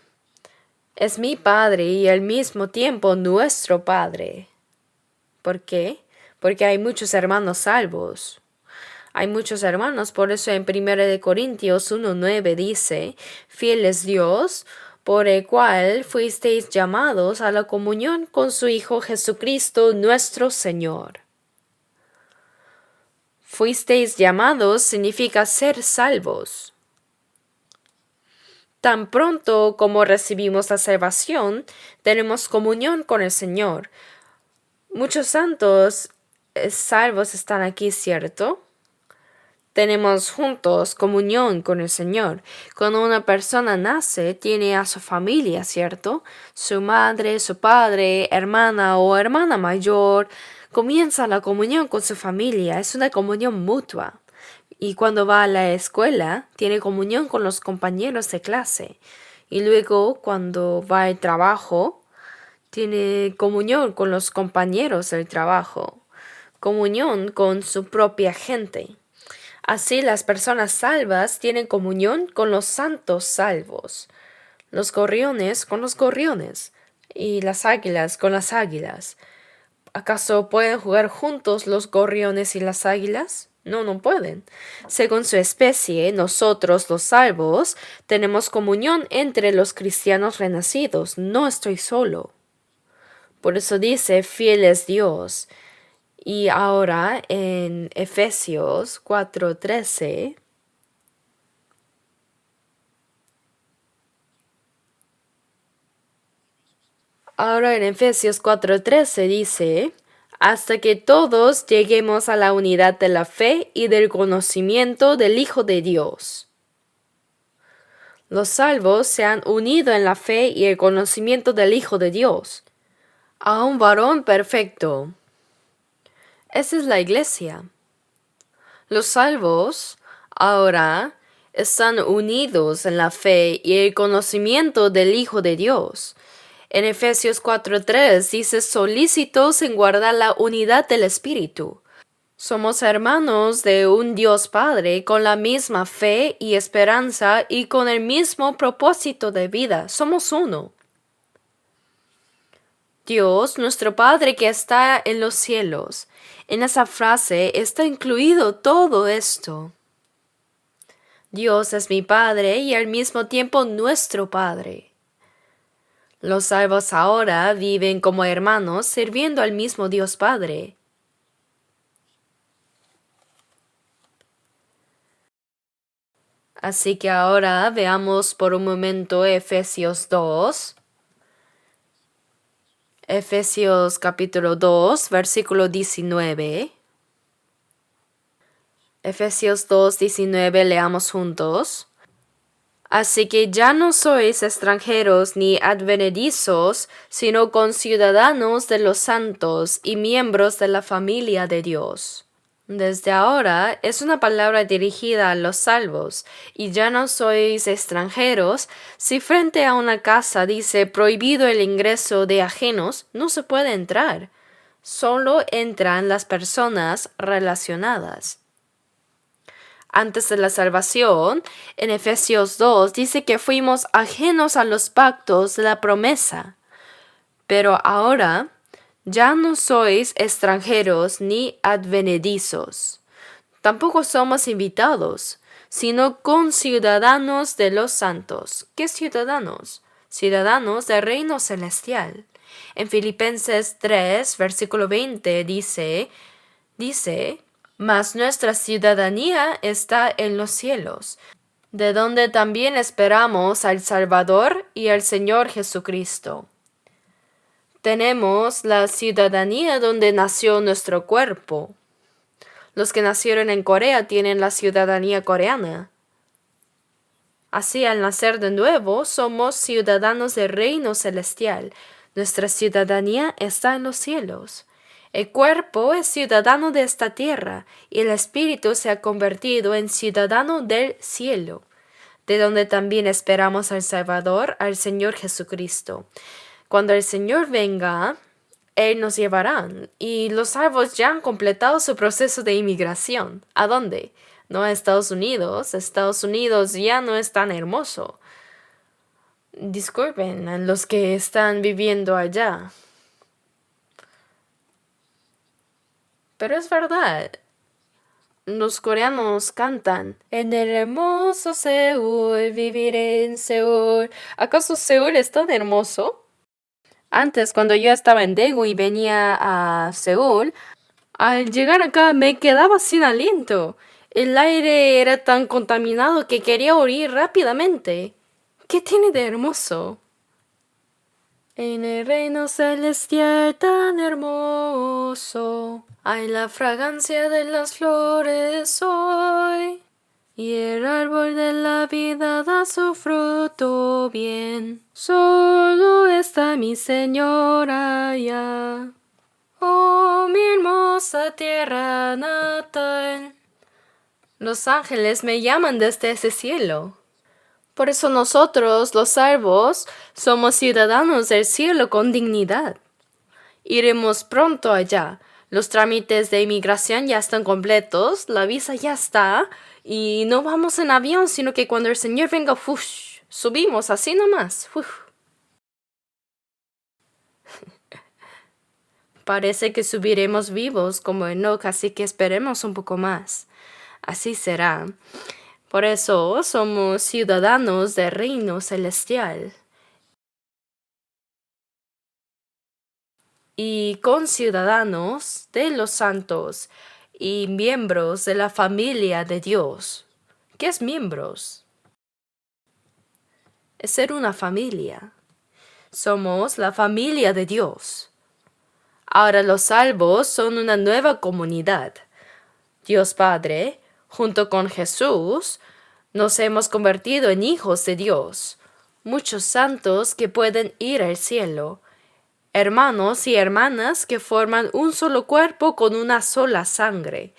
es mi Padre y al mismo tiempo nuestro Padre. ¿Por qué? Porque hay muchos hermanos salvos. Hay muchos hermanos, por eso en 1 Corintios 1:9 dice, fiel es Dios, por el cual fuisteis llamados a la comunión con su Hijo Jesucristo nuestro Señor. Fuisteis llamados significa ser salvos. Tan pronto como recibimos la salvación, tenemos comunión con el Señor. Muchos santos salvos están aquí, ¿cierto? Tenemos juntos comunión con el Señor. Cuando una persona nace, tiene a su familia, ¿cierto? Su madre, su padre, hermana o hermana mayor. Comienza la comunión con su familia. Es una comunión mutua. Y cuando va a la escuela, tiene comunión con los compañeros de clase. Y luego, cuando va al trabajo, tiene comunión con los compañeros del trabajo. Comunión con su propia gente. Así las personas salvas tienen comunión con los santos salvos, los gorriones con los gorriones y las águilas con las águilas. ¿Acaso pueden jugar juntos los gorriones y las águilas? No, no pueden. Según su especie, nosotros los salvos tenemos comunión entre los cristianos renacidos. No estoy solo. Por eso dice, fiel es Dios. Y ahora en Efesios 4:13, dice, hasta que todos lleguemos a la unidad de la fe y del conocimiento del Hijo de Dios. Los salvos se han unido en la fe y el conocimiento del Hijo de Dios, a un varón perfecto. Esa es la iglesia. Los salvos ahora están unidos en la fe y el conocimiento del Hijo de Dios. En Efesios 4:3 dice solícitos en guardar la unidad del Espíritu. Somos hermanos de un Dios Padre con la misma fe y esperanza y con el mismo propósito de vida. Somos uno. Dios, nuestro Padre que está en los cielos. En esa frase está incluido todo esto. Dios es mi Padre y al mismo tiempo nuestro Padre. Los salvos ahora viven como hermanos sirviendo al mismo Dios Padre. Así que ahora veamos por un momento Efesios 2. Efesios capítulo 2, versículo 19. Efesios 2, 19, leamos juntos. Así que ya no sois extranjeros ni advenedizos, sino conciudadanos de los santos y miembros de la familia de Dios. Desde ahora es una palabra dirigida a los salvos, y ya no sois extranjeros. Si frente a una casa dice prohibido el ingreso de ajenos, no se puede entrar. Solo entran las personas relacionadas. Antes de la salvación, en Efesios 2 dice que fuimos ajenos a los pactos de la promesa. Pero ahora ya no sois extranjeros ni advenedizos. Tampoco somos invitados, sino conciudadanos de los santos. ¿Qué ciudadanos? Ciudadanos del reino celestial. En Filipenses 3, versículo 20 dice, mas nuestra ciudadanía está en los cielos, de donde también esperamos al Salvador y al Señor Jesucristo. Tenemos la ciudadanía donde nació nuestro cuerpo. Los que nacieron en Corea tienen la ciudadanía coreana. Así, al nacer de nuevo, somos ciudadanos del reino celestial. Nuestra ciudadanía está en los cielos. El cuerpo es ciudadano de esta tierra y el espíritu se ha convertido en ciudadano del cielo, de donde también esperamos al Salvador, al Señor Jesucristo. Cuando el Señor venga, Él nos llevará, y los salvos ya han completado su proceso de inmigración. ¿A dónde? No a Estados Unidos. Estados Unidos ya no es tan hermoso. Disculpen a los que están viviendo allá. Pero es verdad. Los coreanos cantan: en el hermoso Seúl, viviré en Seúl. ¿Acaso Seúl es tan hermoso? Antes, cuando yo estaba en Daegu y venía a Seúl, al llegar acá me quedaba sin aliento. El aire era tan contaminado que quería huir rápidamente. ¿Qué tiene de hermoso? En el reino celestial tan hermoso, hay la fragancia de las flores hoy, y el árbol de la vida da su fruto bien. Solo está mi Señor allá. Oh, mi hermosa tierra natal. Los ángeles me llaman desde ese cielo. Por eso nosotros, los salvos, somos ciudadanos del cielo con dignidad. Iremos pronto allá. Los trámites de inmigración ya están completos, la visa ya está, y no vamos en avión, sino que cuando el Señor venga, subimos así nomás. Parece que subiremos vivos como Enoch, así que esperemos un poco más. Así será. Por eso somos ciudadanos del reino celestial y conciudadanos de los santos y miembros de la familia de Dios. ¿Qué es miembros? Es ser una familia. Somos la familia de Dios. Ahora los salvos son una nueva comunidad. Dios Padre, junto con Jesús, nos hemos convertido en hijos de Dios, muchos santos que pueden ir al cielo, hermanos y hermanas que forman un solo cuerpo con una sola sangre,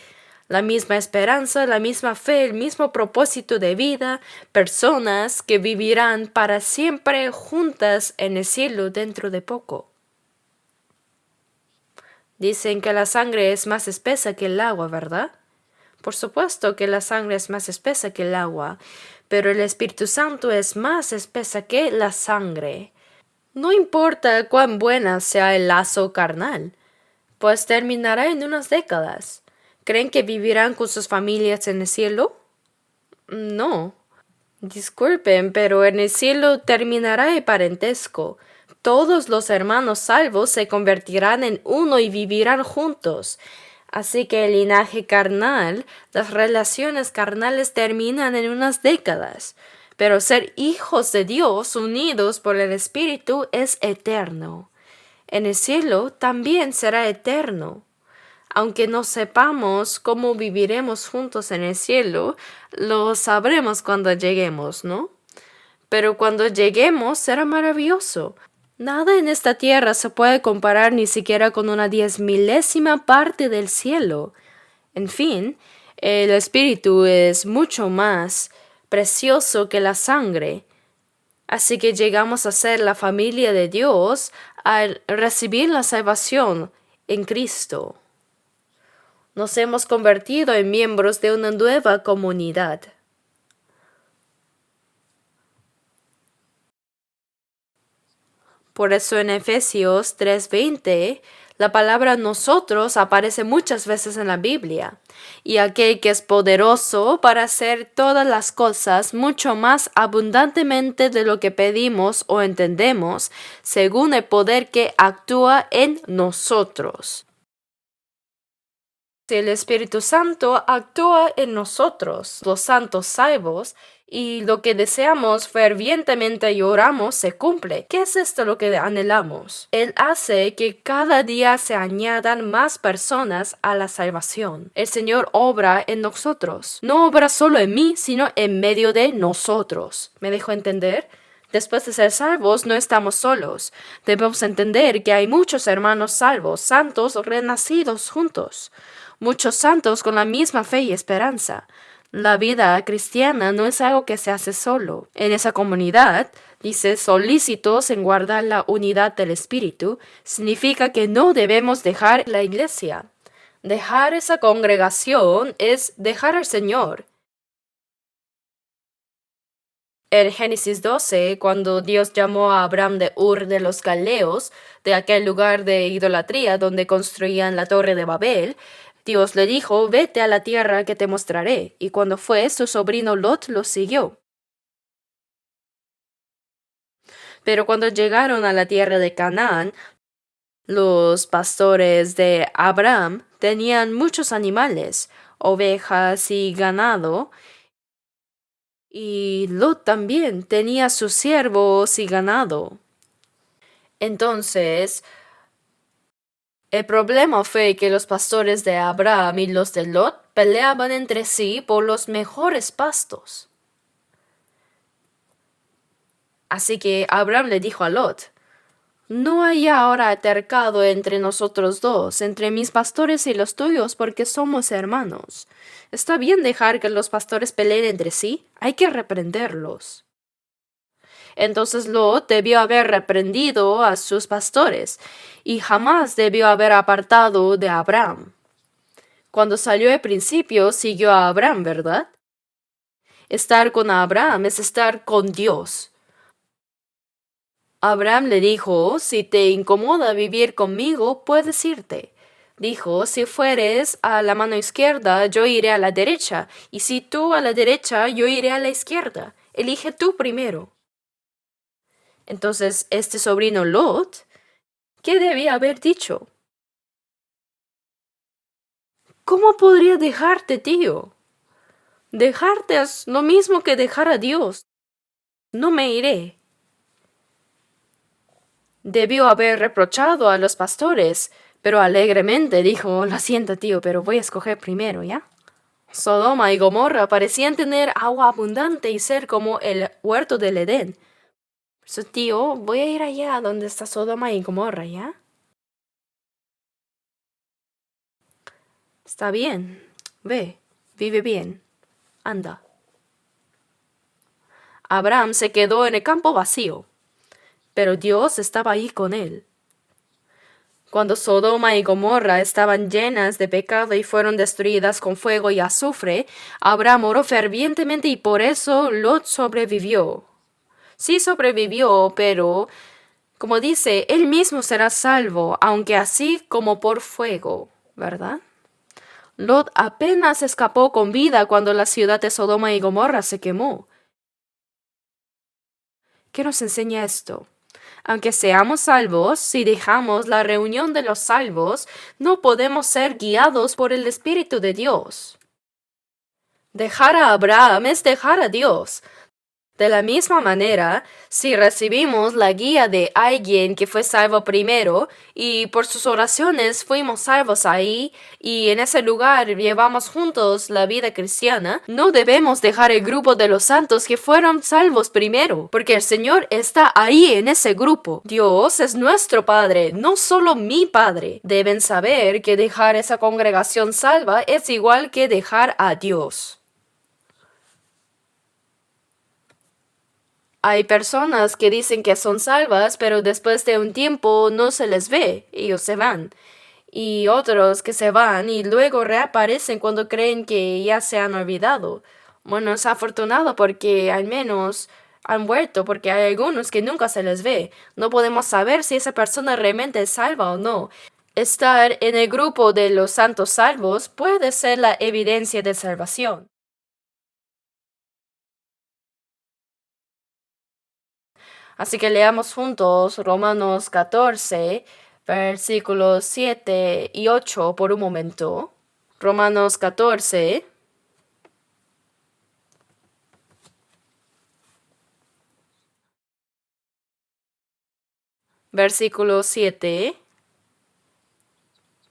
la misma esperanza, la misma fe, el mismo propósito de vida, personas que vivirán para siempre juntas en el cielo dentro de poco. Dicen que la sangre es más espesa que el agua, ¿verdad? Por supuesto que la sangre es más espesa que el agua, pero el Espíritu Santo es más espesa que la sangre. No importa cuán buena sea el lazo carnal, pues terminará en unas décadas. ¿Creen que vivirán con sus familias en el cielo? No. Disculpen, pero en el cielo terminará el parentesco. Todos los hermanos salvos se convertirán en uno y vivirán juntos. Así que el linaje carnal, las relaciones carnales terminan en unas décadas. Pero ser hijos de Dios unidos por el Espíritu es eterno. En el cielo también será eterno. Aunque no sepamos cómo viviremos juntos en el cielo, lo sabremos cuando lleguemos, ¿no? Pero cuando lleguemos será maravilloso. Nada en esta tierra se puede comparar ni siquiera con una 10,000ª parte del cielo. En fin, el espíritu es mucho más precioso que la sangre. Así que llegamos a ser la familia de Dios al recibir la salvación en Cristo. Nos hemos convertido en miembros de una nueva comunidad. Por eso en Efesios 3:20, la palabra nosotros aparece muchas veces en la Biblia, y aquel que es poderoso para hacer todas las cosas mucho más abundantemente de lo que pedimos o entendemos, según el poder que actúa en nosotros. El Espíritu Santo actúa en nosotros, los santos salvos, y lo que deseamos fervientemente y oramos se cumple. ¿Qué es esto lo que anhelamos? Él hace que cada día se añadan más personas a la salvación. El Señor obra en nosotros. No obra solo en mí, sino en medio de nosotros. ¿Me dejo entender? Después de ser salvos, no estamos solos. Debemos entender que hay muchos hermanos salvos, santos renacidos juntos. Muchos santos con la misma fe y esperanza. La vida cristiana no es algo que se hace solo. En esa comunidad, dice, solícitos en guardar la unidad del Espíritu, significa que no debemos dejar la iglesia. Dejar esa congregación es dejar al Señor. En Génesis 12, cuando Dios llamó a Abraham de Ur de los Galeos, de aquel lugar de idolatría donde construían la torre de Babel, Dios le dijo, vete a la tierra que te mostraré. Y cuando fue, su sobrino Lot lo siguió. Pero cuando llegaron a la tierra de Canaán, los pastores de Abraham tenían muchos animales, ovejas y ganado, y Lot también tenía sus siervos y ganado. Entonces, el problema fue que los pastores de Abraham y los de Lot peleaban entre sí por los mejores pastos. Así que Abraham le dijo a Lot, no hay ahora altercado entre nosotros dos, entre mis pastores y los tuyos, porque somos hermanos. ¿Está bien dejar que los pastores peleen entre sí? Hay que reprenderlos. Entonces Lot debió haber reprendido a sus pastores y jamás debió haber apartado de Abraham. Cuando salió el principio, siguió a Abraham, ¿verdad? Estar con Abraham es estar con Dios. Abraham le dijo, si te incomoda vivir conmigo, puedes irte. Dijo, si fueres a la mano izquierda, yo iré a la derecha, y si tú a la derecha, yo iré a la izquierda. Elige tú primero. Entonces, este sobrino Lot, ¿qué debía haber dicho? ¿Cómo podría dejarte, tío? Dejarte es lo mismo que dejar a Dios. No me iré. Debió haber reprochado a los pastores, pero alegremente dijo, lo siento, tío, pero voy a escoger primero, ¿ya? Sodoma y Gomorra parecían tener agua abundante y ser como el huerto del Edén. So, tío, voy a ir allá donde está Sodoma y Gomorra, ¿ya? Está bien. Ve, vive bien. Anda. Abraham se quedó en el campo vacío, pero Dios estaba ahí con él. Cuando Sodoma y Gomorra estaban llenas de pecado y fueron destruidas con fuego y azufre, Abraham oró fervientemente y por eso Lot sobrevivió. Sí sobrevivió, pero Como dice, él mismo será salvo, aunque así como por fuego, ¿verdad? Lot apenas escapó con vida cuando la ciudad de Sodoma y Gomorra se quemó. ¿Qué nos enseña esto? Aunque seamos salvos, si dejamos la reunión de los salvos, no podemos ser guiados por el Espíritu de Dios. Dejar a Abraham es dejar a Dios. De la misma manera, si recibimos la guía de alguien que fue salvo primero y por sus oraciones fuimos salvos ahí y en ese lugar llevamos juntos la vida cristiana, no debemos dejar el grupo de los santos que fueron salvos primero, porque el Señor está ahí en ese grupo. Dios es nuestro Padre, no solo mi Padre. Deben saber que dejar esa congregación salva es igual que dejar a Dios. Hay personas que dicen que son salvas, pero después de un tiempo no se les ve, ellos se van. Y otros que se van y luego reaparecen cuando creen que ya se han olvidado. Bueno, es afortunado porque al menos han vuelto, porque hay algunos que nunca se les ve. No podemos saber si esa persona realmente es salva o no. Estar en el grupo de los santos salvos puede ser la evidencia de salvación. Así que leamos juntos Romanos 14, versículos 7 y 8 por un momento. Romanos 14, versículos 7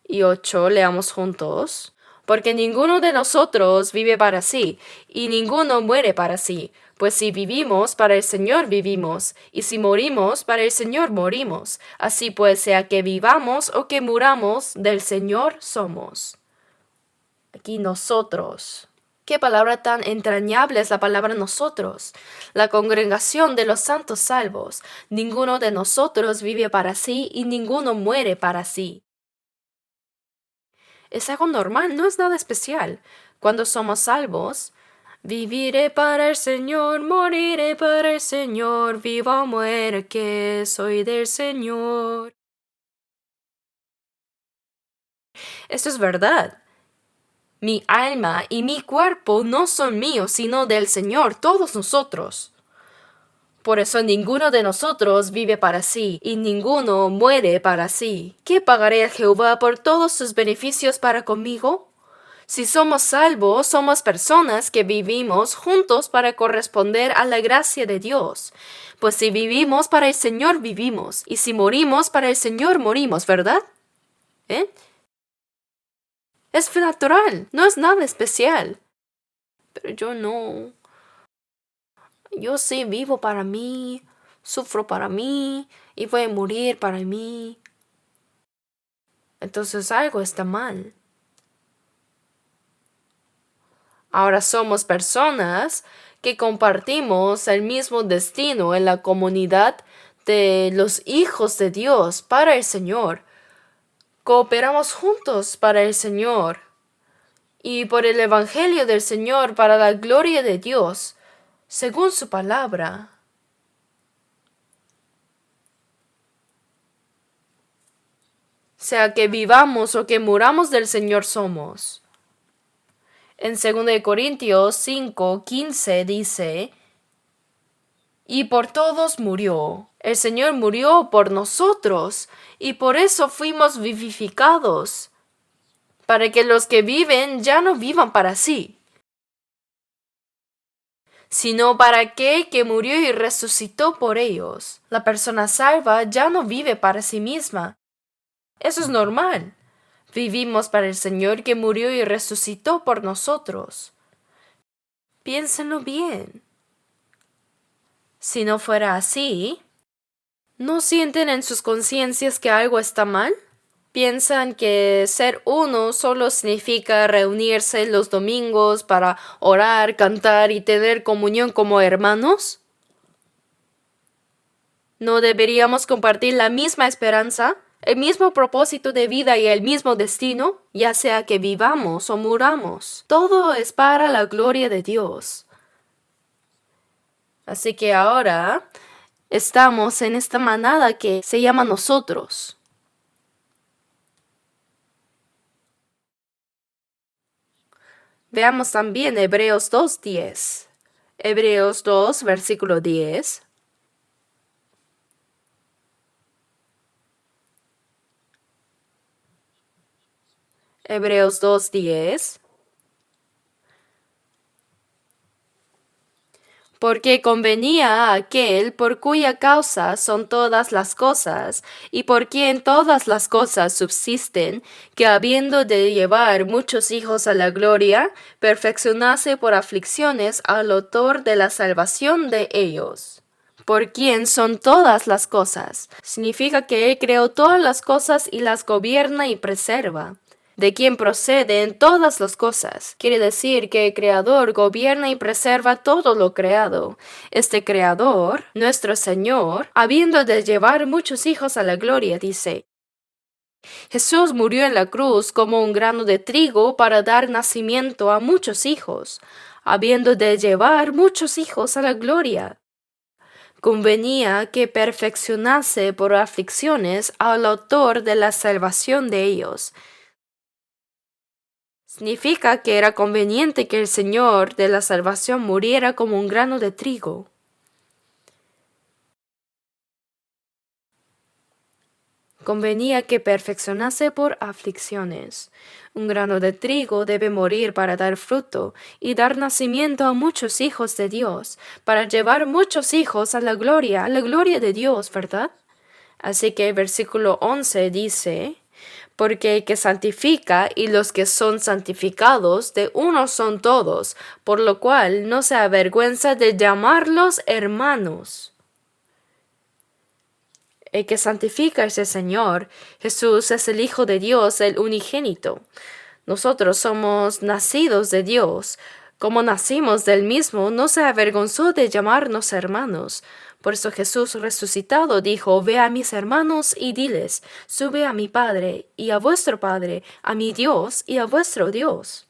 y 8, leamos juntos. Porque ninguno de nosotros vive para sí, y ninguno muere para sí. Pues si vivimos, para el Señor vivimos, y si morimos, para el Señor morimos. Así pues, sea que vivamos o que muramos, del Señor somos. Aquí nosotros. Qué palabra tan entrañable es la palabra nosotros. La congregación de los santos salvos. Ninguno de nosotros vive para sí y ninguno muere para sí. Es algo normal, no es nada especial. Cuando somos salvos, viviré para el Señor, moriré para el Señor, viva o muera que soy del Señor. Esto es verdad. Mi alma y mi cuerpo no son míos, sino del Señor, todos nosotros. Por eso ninguno de nosotros vive para sí, y ninguno muere para sí. ¿Qué pagaré a Jehová por todos sus beneficios para conmigo? Si somos salvos, somos personas que vivimos juntos para corresponder a la gracia de Dios. Pues si vivimos para el Señor, vivimos, y si morimos para el Señor, morimos, ¿verdad? Es natural, no es nada especial. Pero yo no. Yo sí vivo para mí, sufro para mí y voy a morir para mí. Entonces algo está mal. Ahora somos personas que compartimos el mismo destino en la comunidad de los hijos de Dios para el Señor. Cooperamos juntos para el Señor y por el Evangelio del Señor para la gloria de Dios, según su palabra. Sea que vivamos o que muramos del Señor somos. En 2 Corintios 5:15 dice, y por todos murió. El Señor murió por nosotros, y por eso fuimos vivificados, para que los que viven ya no vivan para sí, sino para aquel que murió y resucitó por ellos. La persona salva ya no vive para sí misma. Eso es normal. Vivimos para el Señor que murió y resucitó por nosotros. Piénsenlo bien. Si no fuera así, ¿no sienten en sus conciencias que algo está mal? ¿Piensan que ser uno solo significa reunirse los domingos para orar, cantar y tener comunión como hermanos? ¿No deberíamos compartir la misma esperanza, el mismo propósito de vida y el mismo destino, ya sea que vivamos o muramos? Todo es para la gloria de Dios. Así que ahora Estamos en esta manada que se llama nosotros. Veamos también Hebreos 2:10. Hebreos 2, versículo 10. Hebreos 2:10. Porque convenía a aquel por cuya causa son todas las cosas, y por quien todas las cosas subsisten, que habiendo de llevar muchos hijos a la gloria, perfeccionase por aflicciones al autor de la salvación de ellos. Por quien son todas las cosas. Significa que Él creó todas las cosas y las gobierna y preserva. De quien proceden todas las cosas. Quiere decir que el Creador gobierna y preserva todo lo creado. Este Creador, nuestro Señor, habiendo de llevar muchos hijos a la gloria, dice: Jesús murió en la cruz como un grano de trigo para dar nacimiento a muchos hijos, habiendo de llevar muchos hijos a la gloria. Convenía que perfeccionase por aflicciones al autor de la salvación de ellos. Significa que era conveniente que el Señor de la salvación muriera como un grano de trigo. Convenía que perfeccionase por aflicciones. Un grano de trigo debe morir para dar fruto y dar nacimiento a muchos hijos de Dios, para llevar muchos hijos a la gloria de Dios, ¿verdad? Así que el versículo 11 dice: Porque el que santifica y los que son santificados de uno son todos, por lo cual no se avergüenza de llamarlos hermanos. El que santifica es el Señor. Jesús es el Hijo de Dios, el unigénito. Nosotros somos nacidos de Dios. Como nacimos del mismo, no se avergonzó de llamarnos hermanos. Por eso Jesús resucitado dijo: Ve a mis hermanos y diles: Sube a mi Padre y a vuestro Padre, a mi Dios y a vuestro Dios.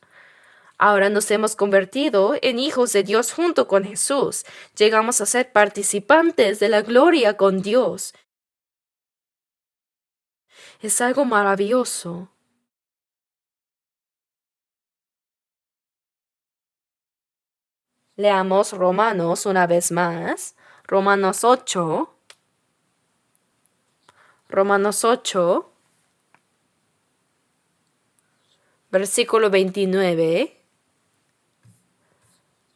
Ahora nos hemos convertido en hijos de Dios junto con Jesús. Llegamos a ser participantes de la gloria con Dios. Es algo maravilloso. Leamos Romanos una vez más. Romanos 8. Romanos 8, versículo 29.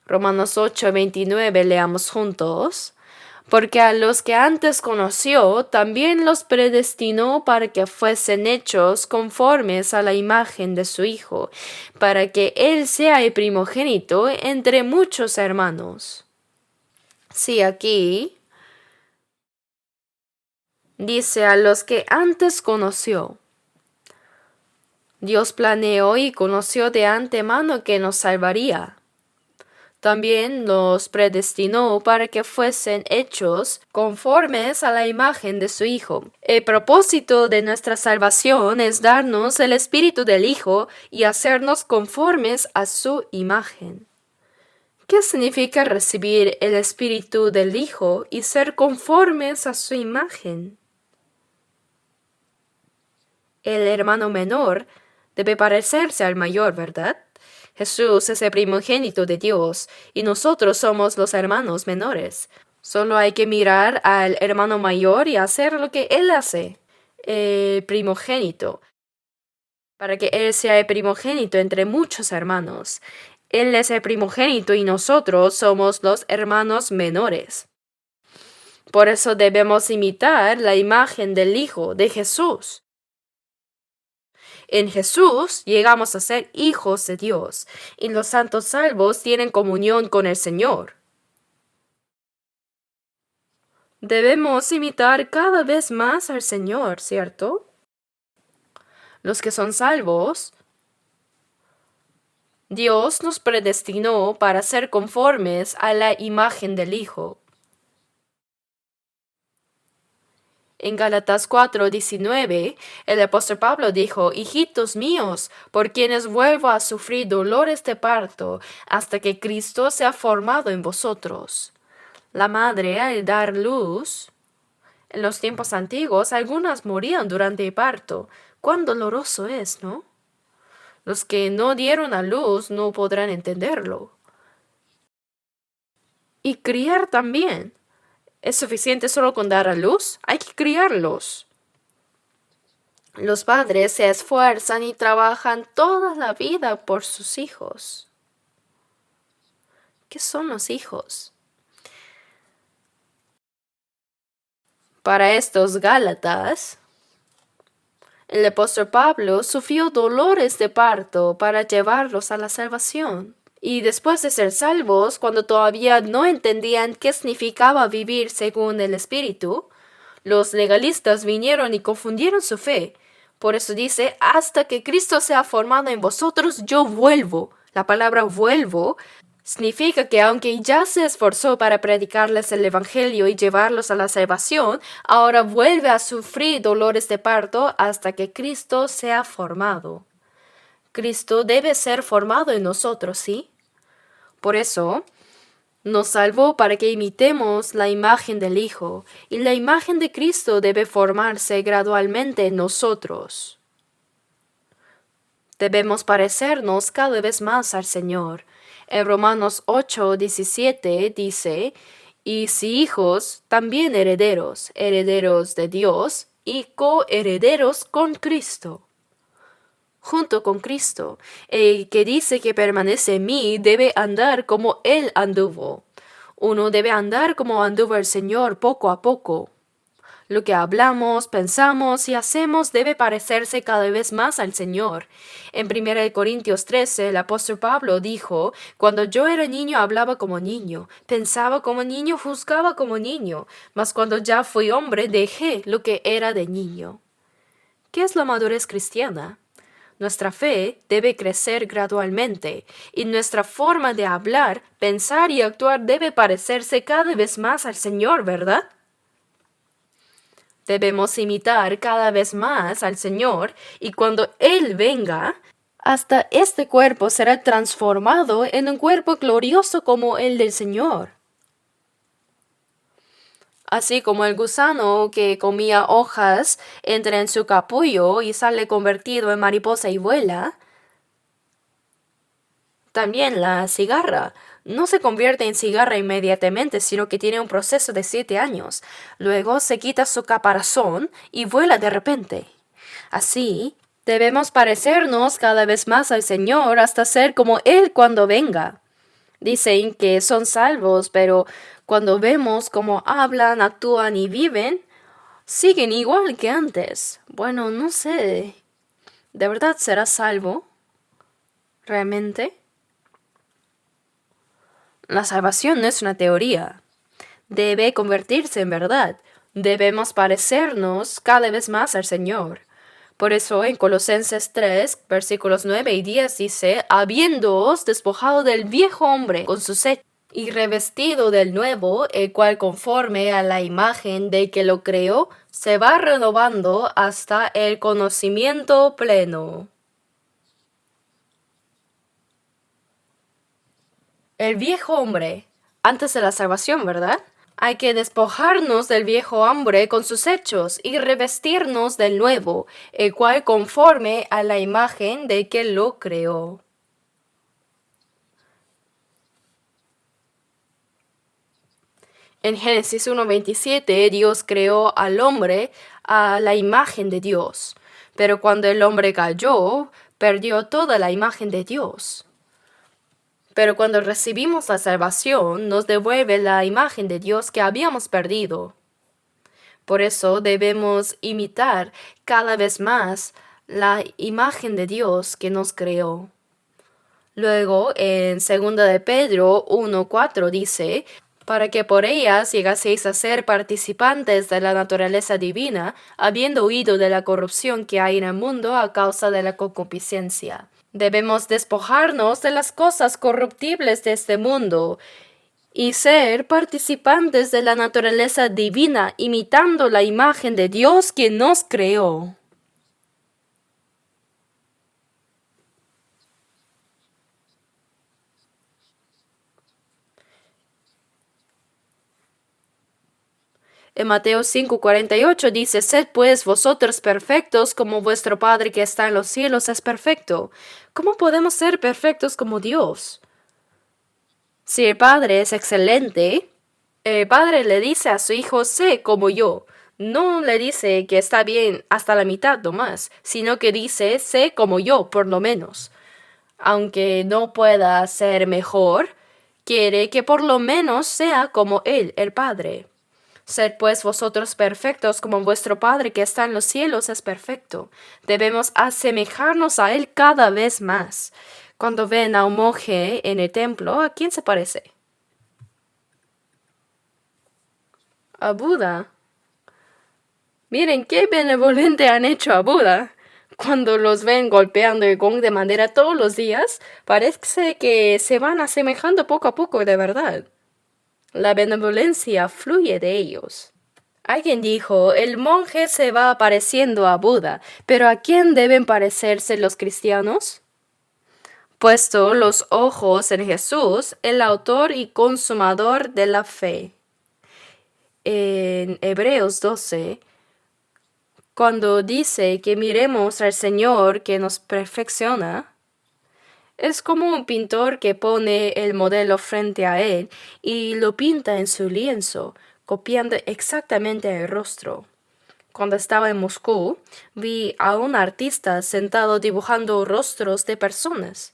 Romanos 8, 29, leamos juntos. Porque a los que antes conoció, también los predestinó para que fuesen hechos conformes a la imagen de su Hijo, para que Él sea el primogénito entre muchos hermanos. Sí, aquí dice: a los que antes conoció. Dios planeó y conoció de antemano que nos salvaría. También los predestinó para que fuesen hechos conformes a la imagen de su Hijo. El propósito de nuestra salvación es darnos el Espíritu del Hijo y hacernos conformes a su imagen. ¿Qué significa recibir el Espíritu del Hijo y ser conformes a su imagen? El hermano menor debe parecerse al mayor, ¿verdad? Jesús es el primogénito de Dios y nosotros somos los hermanos menores. Solo hay que mirar al hermano mayor y hacer lo que él hace, el primogénito, para que él sea el primogénito entre muchos hermanos. Él es el primogénito y nosotros somos los hermanos menores. Por eso debemos imitar la imagen del Hijo de Jesús. En Jesús llegamos a ser hijos de Dios y los santos salvos tienen comunión con el Señor. Debemos imitar cada vez más al Señor, ¿cierto? Los que son salvos, Dios nos predestinó para ser conformes a la imagen del Hijo. En Gálatas 4:19, el apóstol Pablo dijo: Hijitos míos, por quienes vuelvo a sufrir dolores de parto, hasta que Cristo sea formado en vosotros. La madre, al dar luz, en los tiempos antiguos, algunas morían durante el parto. Cuán doloroso es, ¿no? Los que no dieron a luz no podrán entenderlo. Y criar también. ¿Es suficiente solo con dar a luz? Hay que criarlos. Los padres se esfuerzan y trabajan toda la vida por sus hijos. ¿Qué son los hijos? Para estos Gálatas, el apóstol Pablo sufrió dolores de parto para llevarlos a la salvación. Y después de ser salvos, cuando todavía no entendían qué significaba vivir según el Espíritu, los legalistas vinieron y confundieron su fe. Por eso dice, hasta que Cristo sea formado en vosotros, yo vuelvo. La palabra vuelvo significa que aunque ya se esforzó para predicarles el Evangelio y llevarlos a la salvación, ahora vuelve a sufrir dolores de parto hasta que Cristo sea formado. Cristo debe ser formado en nosotros, ¿sí? Por eso, nos salvó para que imitemos la imagen del Hijo, y la imagen de Cristo debe formarse gradualmente en nosotros. Debemos parecernos cada vez más al Señor. En Romanos 8:17 dice, y si hijos, también herederos, herederos de Dios y coherederos con Cristo. Junto con Cristo, el que dice que permanece en mí debe andar como Él anduvo. Uno debe andar como anduvo el Señor poco a poco. Lo que hablamos, pensamos y hacemos debe parecerse cada vez más al Señor. En 1 Corintios 13, el apóstol Pablo dijo, cuando yo era niño hablaba como niño, pensaba como niño, juzgaba como niño, mas cuando ya fui hombre dejé lo que era de niño. ¿Qué es la madurez cristiana? Nuestra fe debe crecer gradualmente y nuestra forma de hablar, pensar y actuar debe parecerse cada vez más al Señor, ¿verdad? Debemos imitar cada vez más al Señor y cuando Él venga, hasta este cuerpo será transformado en un cuerpo glorioso como el del Señor. Así como el gusano que comía hojas entra en su capullo y sale convertido en mariposa y vuela, también la cigarra no se convierte en cigarra inmediatamente, sino que tiene un proceso de 7 años. Luego se quita su caparazón y vuela de repente. Así, debemos parecernos cada vez más al Señor hasta ser como Él cuando venga. Dicen que son salvos, pero cuando vemos cómo hablan, actúan y viven, siguen igual que antes. Bueno, no sé. ¿De verdad será salvo? ¿Realmente? La salvación no es una teoría. Debe convertirse en verdad. Debemos parecernos cada vez más al Señor. Por eso en Colosenses 3, versículos 9 y 10 dice, habiéndoos despojado del viejo hombre con sus hechos y revestido del nuevo, el cual conforme a la imagen del que lo creó, se va renovando hasta el conocimiento pleno. El viejo hombre, antes de la salvación, ¿verdad? Hay que despojarnos del viejo hombre con sus hechos y revestirnos del nuevo, el cual conforme a la imagen de que lo creó. En Génesis 1:27, Dios creó al hombre a la imagen de Dios, pero cuando el hombre cayó, perdió toda la imagen de Dios. Pero cuando recibimos la salvación, nos devuelve la imagen de Dios que habíamos perdido. Por eso debemos imitar cada vez más la imagen de Dios que nos creó. Luego, en 2 de Pedro 1:4 dice, para que por ellas llegaseis a ser participantes de la naturaleza divina, habiendo huido de la corrupción que hay en el mundo a causa de la concupiscencia. Debemos despojarnos de las cosas corruptibles de este mundo y ser participantes de la naturaleza divina, imitando la imagen de Dios que nos creó. En Mateo 5:48 dice, sed pues vosotros perfectos como vuestro Padre que está en los cielos es perfecto. ¿Cómo podemos ser perfectos como Dios? Si el Padre es excelente, el Padre le dice a su Hijo, sé como yo. No le dice que está bien hasta la mitad nomás, sino que dice, sé como yo, por lo menos. Aunque no pueda ser mejor, quiere que por lo menos sea como Él, el Padre. Sed pues vosotros perfectos como vuestro Padre que está en los cielos es perfecto. Debemos asemejarnos a Él cada vez más. Cuando ven a un monje en el templo, ¿a quién se parece? A Buda. Miren qué benevolente han hecho a Buda. Cuando los ven golpeando el gong de madera todos los días, parece que se van asemejando poco a poco de verdad. La benevolencia fluye de ellos. Alguien dijo, el monje se va pareciendo a Buda, pero ¿a quién deben parecerse los cristianos? Puesto los ojos en Jesús, el autor y consumador de la fe. En Hebreos 12, cuando dice que miremos al Señor que nos perfecciona, es como un pintor que pone el modelo frente a él y lo pinta en su lienzo, copiando exactamente el rostro. Cuando estaba en Moscú, vi a un artista sentado dibujando rostros de personas.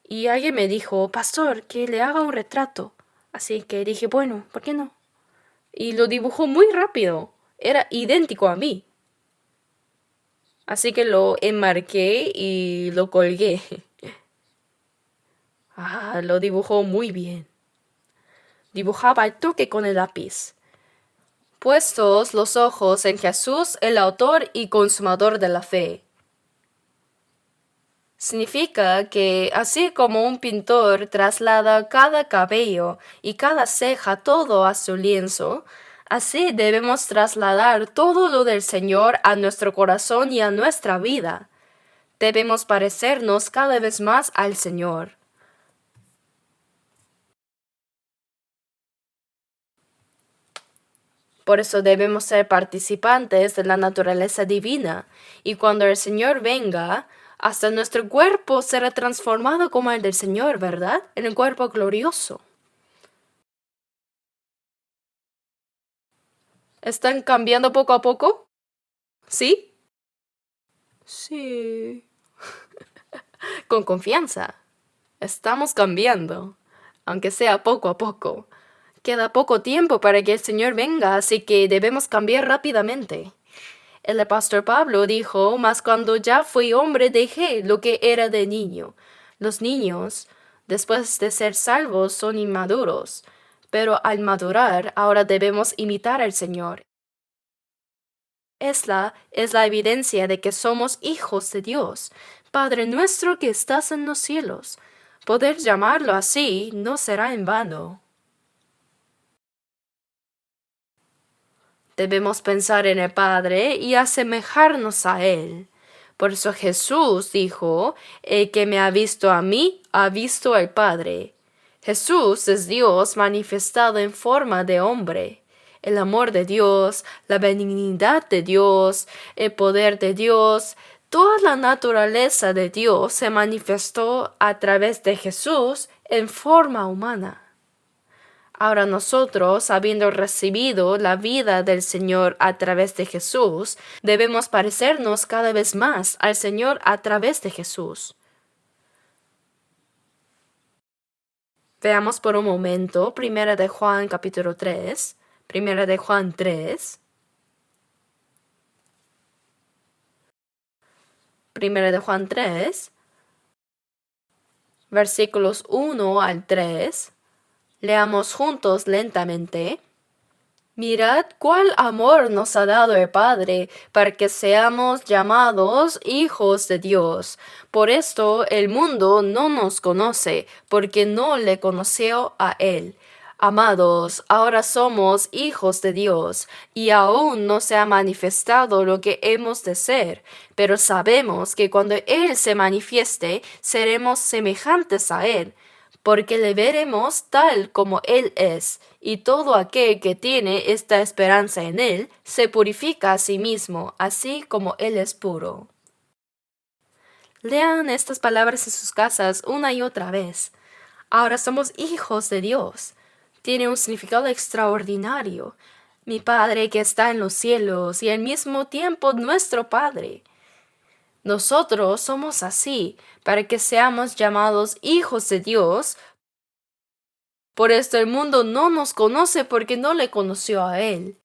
Y alguien me dijo, pastor, que le haga un retrato. Así que dije, bueno, ¿por qué no? Y lo dibujó muy rápido. Era idéntico a mí. Así que lo enmarqué y lo colgué. Lo dibujó muy bien. Dibujaba al toque con el lápiz. Puestos los ojos en Jesús, el autor y consumador de la fe. Significa que así como un pintor traslada cada cabello y cada ceja todo a su lienzo, así debemos trasladar todo lo del Señor a nuestro corazón y a nuestra vida. Debemos parecernos cada vez más al Señor. Por eso debemos ser participantes de la naturaleza divina, y cuando el Señor venga, hasta nuestro cuerpo será transformado como el del Señor, ¿verdad? En un cuerpo glorioso. ¿Están cambiando poco a poco? ¿Sí? Sí. Con confianza. Estamos cambiando, aunque sea poco a poco. Queda poco tiempo para que el Señor venga, así que debemos cambiar rápidamente. El apóstol Pablo dijo, mas cuando ya fui hombre dejé lo que era de niño. Los niños, después de ser salvos, son inmaduros, pero al madurar ahora debemos imitar al Señor. Esta es la evidencia de que somos hijos de Dios. Padre nuestro que estás en los cielos. Poder llamarlo así no será en vano. Debemos pensar en el Padre y asemejarnos a Él. Por eso Jesús dijo, el que me ha visto a mí, ha visto al Padre. Jesús es Dios manifestado en forma de hombre. El amor de Dios, la benignidad de Dios, el poder de Dios, toda la naturaleza de Dios se manifestó a través de Jesús en forma humana. Ahora nosotros, habiendo recibido la vida del Señor a través de Jesús, debemos parecernos cada vez más al Señor a través de Jesús. Veamos por un momento 1 de Juan capítulo 3, 1 de Juan 3, 1 de Juan 3, versículos 1 al 3. Leamos juntos lentamente. Mirad cuál amor nos ha dado el Padre para que seamos llamados hijos de Dios. Por esto el mundo no nos conoce, porque no le conoció a Él. Amados, ahora somos hijos de Dios, y aún no se ha manifestado lo que hemos de ser, pero sabemos que cuando Él se manifieste, seremos semejantes a Él, porque le veremos tal como Él es, y todo aquel que tiene esta esperanza en Él se purifica a sí mismo, así como Él es puro. Lean estas palabras en sus casas una y otra vez. Ahora somos hijos de Dios. Tiene un significado extraordinario. Mi Padre que está en los cielos y al mismo tiempo nuestro Padre. Nosotros somos así para que seamos llamados hijos de Dios. Por esto el mundo no nos conoce porque no le conoció a Él.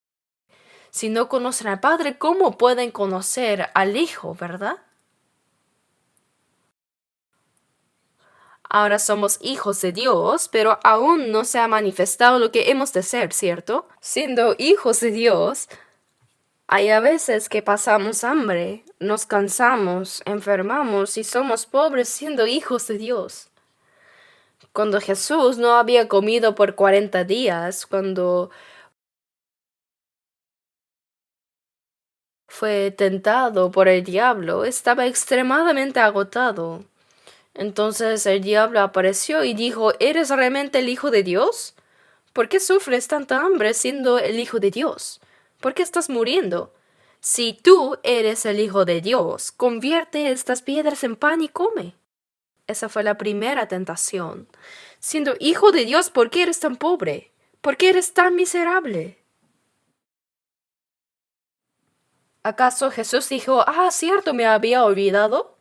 Si no conocen al Padre, ¿cómo pueden conocer al Hijo, verdad? Ahora somos hijos de Dios, pero aún no se ha manifestado lo que hemos de ser, ¿cierto? Siendo hijos de Dios, hay a veces que pasamos hambre, nos cansamos, enfermamos y somos pobres siendo hijos de Dios. Cuando Jesús no había comido por 40 días, cuando fue tentado por el diablo, estaba extremadamente agotado. Entonces el diablo apareció y dijo, ¿eres realmente el Hijo de Dios? ¿Por qué sufres tanta hambre siendo el Hijo de Dios? ¿Por qué estás muriendo? Si tú eres el Hijo de Dios, convierte estas piedras en pan y come. Esa fue la primera tentación. Siendo Hijo de Dios, ¿por qué eres tan pobre? ¿Por qué eres tan miserable? ¿Acaso Jesús dijo, cierto, me había olvidado?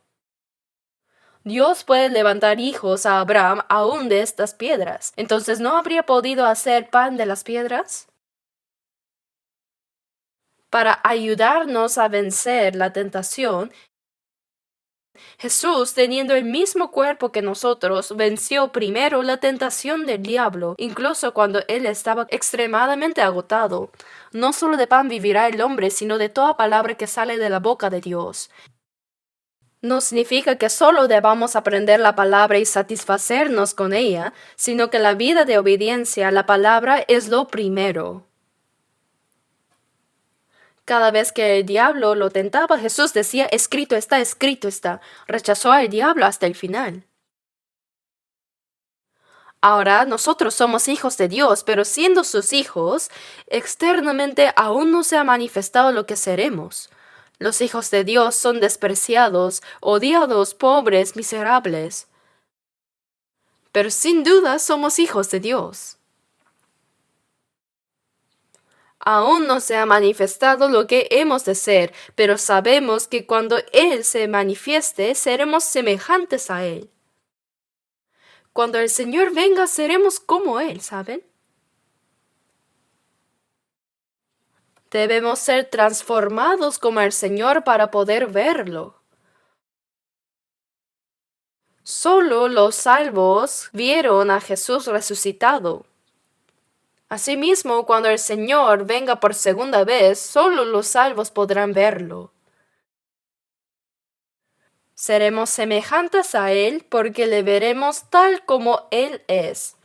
Dios puede levantar hijos a Abraham aún de estas piedras. ¿Entonces no habría podido hacer pan de las piedras? Para ayudarnos a vencer la tentación, Jesús, teniendo el mismo cuerpo que nosotros, venció primero la tentación del diablo, incluso cuando él estaba extremadamente agotado. No solo de pan vivirá el hombre, sino de toda palabra que sale de la boca de Dios. No significa que solo debamos aprender la palabra y satisfacernos con ella, sino que la vida de obediencia a la palabra es lo primero. Cada vez que el diablo lo tentaba, Jesús decía, escrito está, escrito está. Rechazó al diablo hasta el final. Ahora nosotros somos hijos de Dios, pero siendo sus hijos, externamente aún no se ha manifestado lo que seremos. Los hijos de Dios son despreciados, odiados, pobres, miserables. Pero sin duda somos hijos de Dios. Aún no se ha manifestado lo que hemos de ser, pero sabemos que cuando Él se manifieste, seremos semejantes a Él. Cuando el Señor venga, seremos como Él, ¿saben? Debemos ser transformados como el Señor para poder verlo. Solo los salvos vieron a Jesús resucitado. Asimismo, cuando el Señor venga por segunda vez, solo los salvos podrán verlo. Seremos semejantes a Él porque le veremos tal como Él es.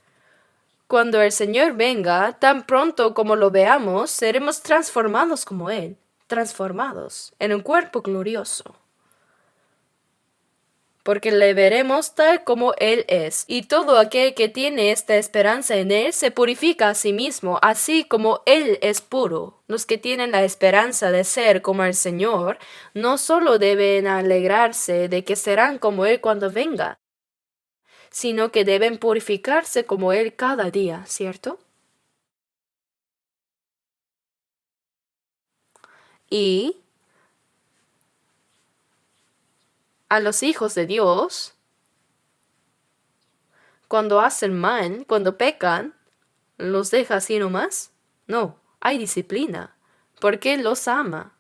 Cuando el Señor venga, tan pronto como lo veamos, seremos transformados como Él, transformados en un cuerpo glorioso. Porque le veremos tal como Él es, y todo aquel que tiene esta esperanza en Él se purifica a sí mismo, así como Él es puro. Los que tienen la esperanza de ser como el Señor, no solo deben alegrarse de que serán como Él cuando venga, sino que deben purificarse como Él cada día, ¿cierto? Y a los hijos de Dios, cuando hacen mal, cuando pecan, ¿los deja así nomás? No, hay disciplina, porque Él los ama.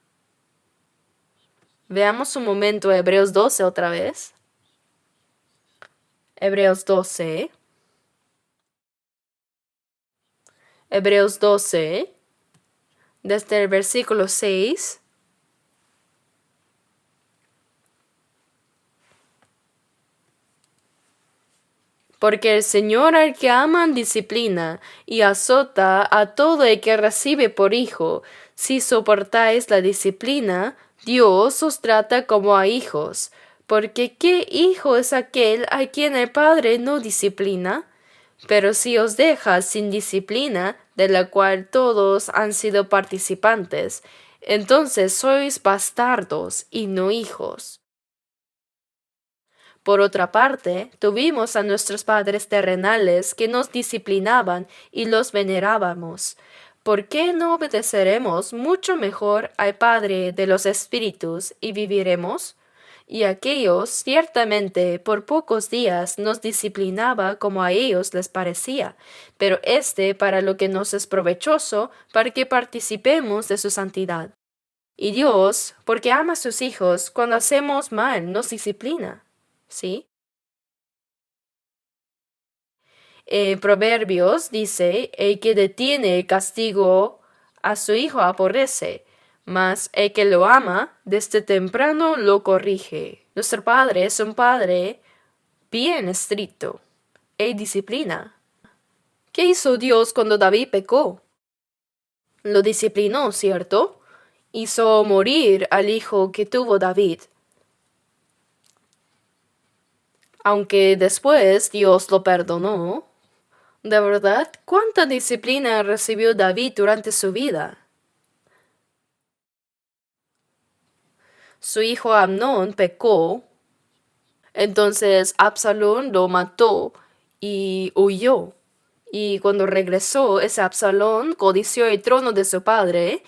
Veamos un momento Hebreos 12 otra vez. Hebreos 12. Hebreos 12, desde el versículo 6. Porque el Señor al que aman disciplina y azota a todo el que recibe por hijo. Si soportáis la disciplina, Dios os trata como a hijos. Porque ¿qué hijo es aquel a quien el padre no disciplina? Pero si os deja sin disciplina, de la cual todos han sido participantes, entonces sois bastardos y no hijos. Por otra parte, tuvimos a nuestros padres terrenales que nos disciplinaban y los venerábamos. ¿Por qué no obedeceremos mucho mejor al Padre de los Espíritus y viviremos? Y aquellos ciertamente por pocos días nos disciplinaba como a ellos les parecía, pero éste para lo que nos es provechoso, para que participemos de su santidad. Y Dios, porque ama a sus hijos, cuando hacemos mal, nos disciplina. ¿Sí? Proverbios dice, el que detiene el castigo a su hijo aborrece, mas el que lo ama desde temprano lo corrige. Nuestro padre es un padre bien estricto e disciplina. ¿Qué hizo Dios cuando David pecó? Lo disciplinó, ¿cierto? Hizo morir al hijo que tuvo David. Aunque después Dios lo perdonó. De verdad, ¿cuánta disciplina recibió David durante su vida? Su hijo Amnón pecó, entonces Absalón lo mató y huyó. Y cuando regresó, ese Absalón codició el trono de su padre,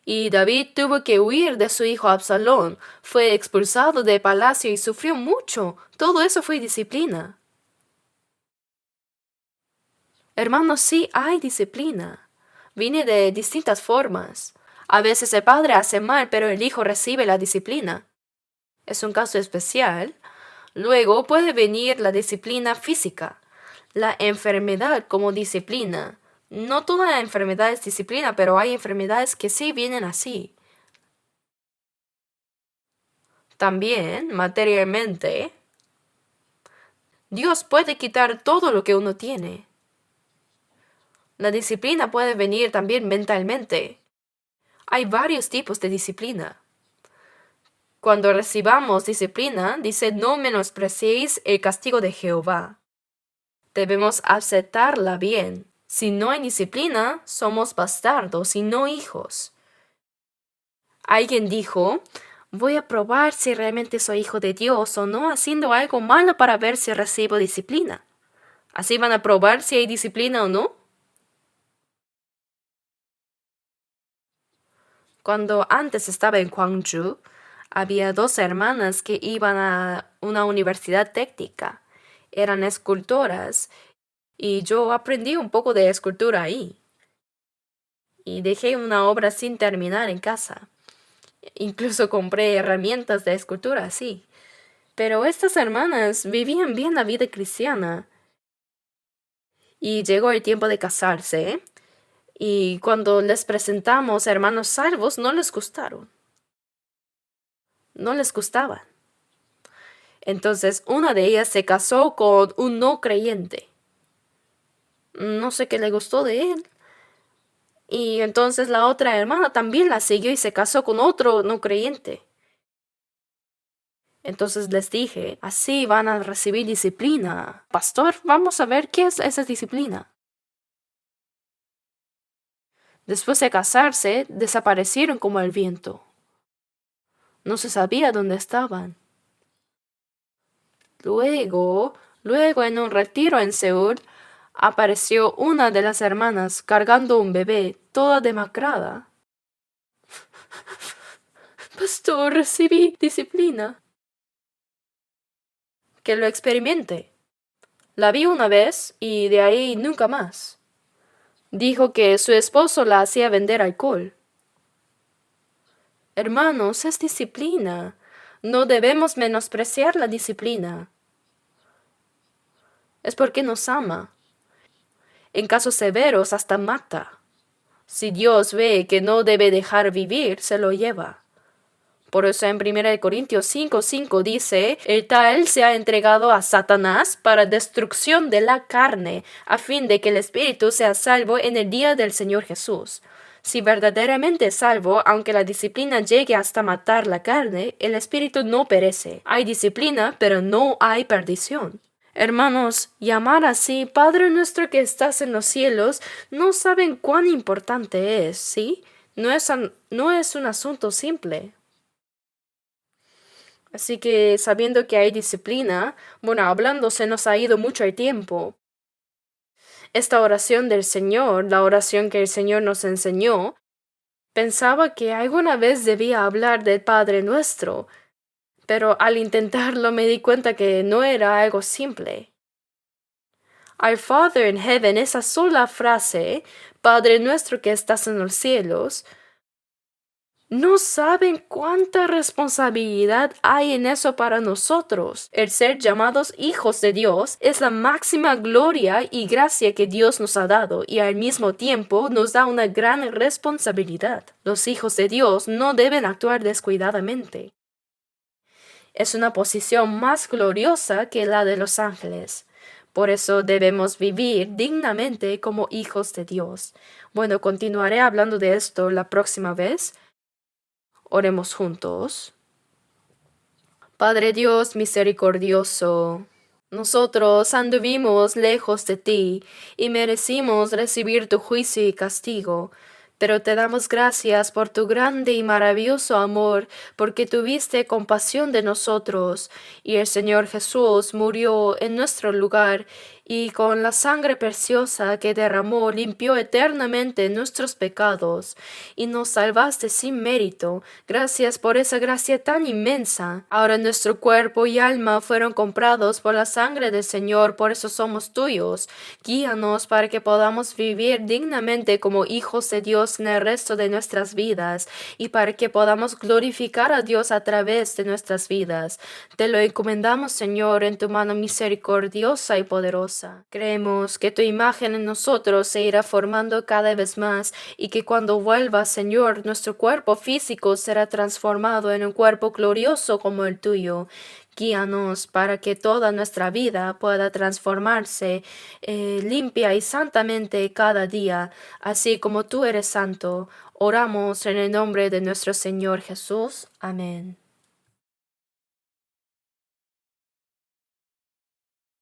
y David tuvo que huir de su hijo Absalón. Fue expulsado del palacio y sufrió mucho. Todo eso fue disciplina. Hermanos, sí hay disciplina. Viene de distintas formas. A veces el padre hace mal, pero el hijo recibe la disciplina. Es un caso especial. Luego puede venir la disciplina física, la enfermedad como disciplina. No toda enfermedad es disciplina, pero hay enfermedades que sí vienen así. También, materialmente, Dios puede quitar todo lo que uno tiene. La disciplina puede venir también mentalmente. Hay varios tipos de disciplina. Cuando recibamos disciplina, dice, no menospreciéis el castigo de Jehová. Debemos aceptarla bien. Si no hay disciplina, somos bastardos y no hijos. Alguien dijo, voy a probar si realmente soy hijo de Dios o no haciendo algo malo para ver si recibo disciplina. ¿Así van a probar si hay disciplina o no? Cuando antes estaba en Gwangju, había dos hermanas que iban a una universidad técnica. Eran escultoras y yo aprendí un poco de escultura ahí. Y dejé una obra sin terminar en casa. Incluso compré herramientas de escultura así. Pero estas hermanas vivían bien la vida cristiana. Y llegó el tiempo de casarse. Y cuando les presentamos hermanos salvos, no les gustaron. No les gustaban. Entonces una de ellas se casó con un no creyente. No sé qué le gustó de él. Y entonces la otra hermana también la siguió y se casó con otro no creyente. Entonces les dije, así van a recibir disciplina. Pastor, vamos a ver qué es esa disciplina. Después de casarse, desaparecieron como el viento. No se sabía dónde estaban. Luego en un retiro en Seúl, apareció una de las hermanas cargando un bebé, toda demacrada. Pastor, recibí disciplina. Que lo experimente. La vi una vez y de ahí nunca más. Dijo que su esposo la hacía vender alcohol. Hermanos, es disciplina. No debemos menospreciar la disciplina. Es porque nos ama. En casos severos hasta mata. Si Dios ve que no debe dejar vivir, se lo lleva. Por eso en 1 Corintios 5:5 dice, el tal se ha entregado a Satanás para destrucción de la carne, a fin de que el espíritu sea salvo en el día del Señor Jesús. Si verdaderamente es salvo, aunque la disciplina llegue hasta matar la carne, el espíritu no perece. Hay disciplina, pero no hay perdición. Hermanos, llamar así Padre nuestro que estás en los cielos, no saben cuán importante es, ¿sí? No es un asunto simple. Así que sabiendo que hay disciplina, bueno, hablando se nos ha ido mucho el tiempo. Esta oración del Señor, la oración que el Señor nos enseñó, pensaba que alguna vez debía hablar del Padre nuestro, pero al intentarlo me di cuenta que no era algo simple. Our Father in Heaven, esa sola frase, Padre nuestro que estás en los cielos, no saben cuánta responsabilidad hay en eso para nosotros. El ser llamados hijos de Dios es la máxima gloria y gracia que Dios nos ha dado y al mismo tiempo nos da una gran responsabilidad. Los hijos de Dios no deben actuar descuidadamente. Es una posición más gloriosa que la de los ángeles. Por eso debemos vivir dignamente como hijos de Dios. Bueno, continuaré hablando de esto la próxima vez. Oremos juntos. Padre Dios misericordioso, nosotros anduvimos lejos de ti y merecimos recibir tu juicio y castigo, pero te damos gracias por tu grande y maravilloso amor, porque tuviste compasión de nosotros, y el Señor Jesús murió en nuestro lugar, y con la sangre preciosa que derramó limpió eternamente nuestros pecados, y nos salvaste sin mérito. Gracias por esa gracia tan inmensa. Ahora nuestro cuerpo y alma fueron comprados por la sangre del Señor, por eso somos tuyos. Guíanos para que podamos vivir dignamente como hijos de Dios en el resto de nuestras vidas, y para que podamos glorificar a Dios a través de nuestras vidas. Te lo encomendamos, Señor, en tu mano misericordiosa y poderosa. Creemos que tu imagen en nosotros se irá formando cada vez más y que cuando vuelva, Señor, nuestro cuerpo físico será transformado en un cuerpo glorioso como el tuyo. Guíanos para que toda nuestra vida pueda transformarse limpia y santamente cada día, así como tú eres santo. Oramos en el nombre de nuestro Señor Jesús. Amén.